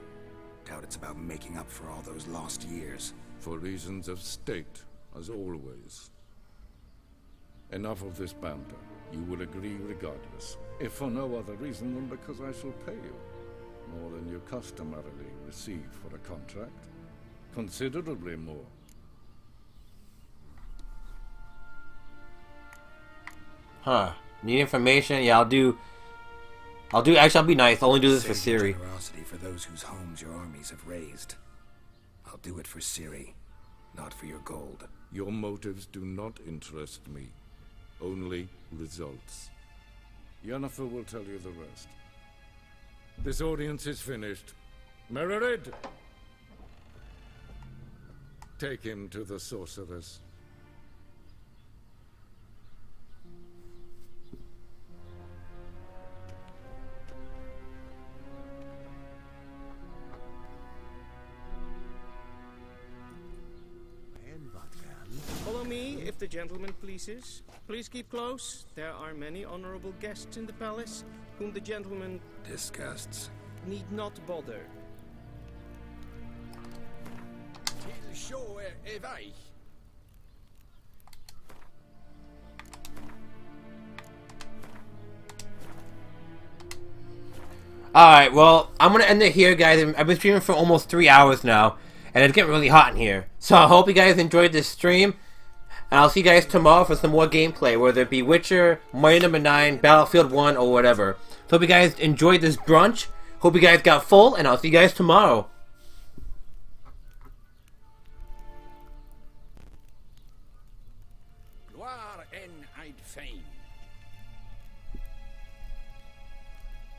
Doubt it's about making up for all those lost years. For reasons of state, as always. Enough of this banter. You will agree regardless. If for no other reason than because I shall pay you. More than you customarily receive for a contract. Considerably more. Huh. Need information? Yeah, I'll do... Actually, I'll be nice. I'll only do this for Save your Ciri. generosity for those whose homes your armies have razed. I'll do it for Ciri, not for your gold. Your motives do not interest me. Only results. Yennefer will tell you the rest. This audience is finished. Mererid! Take him to the sorceress. Follow me, if the gentleman pleases. Please keep close. There are many honorable guests in the palace, whom the gentleman Disgusts. need not bother. Till shore evay. Alright, well, I'm gonna end it here, guys. I've been streaming for almost 3 hours now, and it's getting really hot in here. So I hope you guys enjoyed this stream, and I'll see you guys tomorrow for some more gameplay, whether it be Witcher, Mighty Number 9, Battlefield 1, or whatever. So hope you guys enjoyed this brunch. Hope you guys got full, and I'll see you guys tomorrow. Gloire en Eid Fame.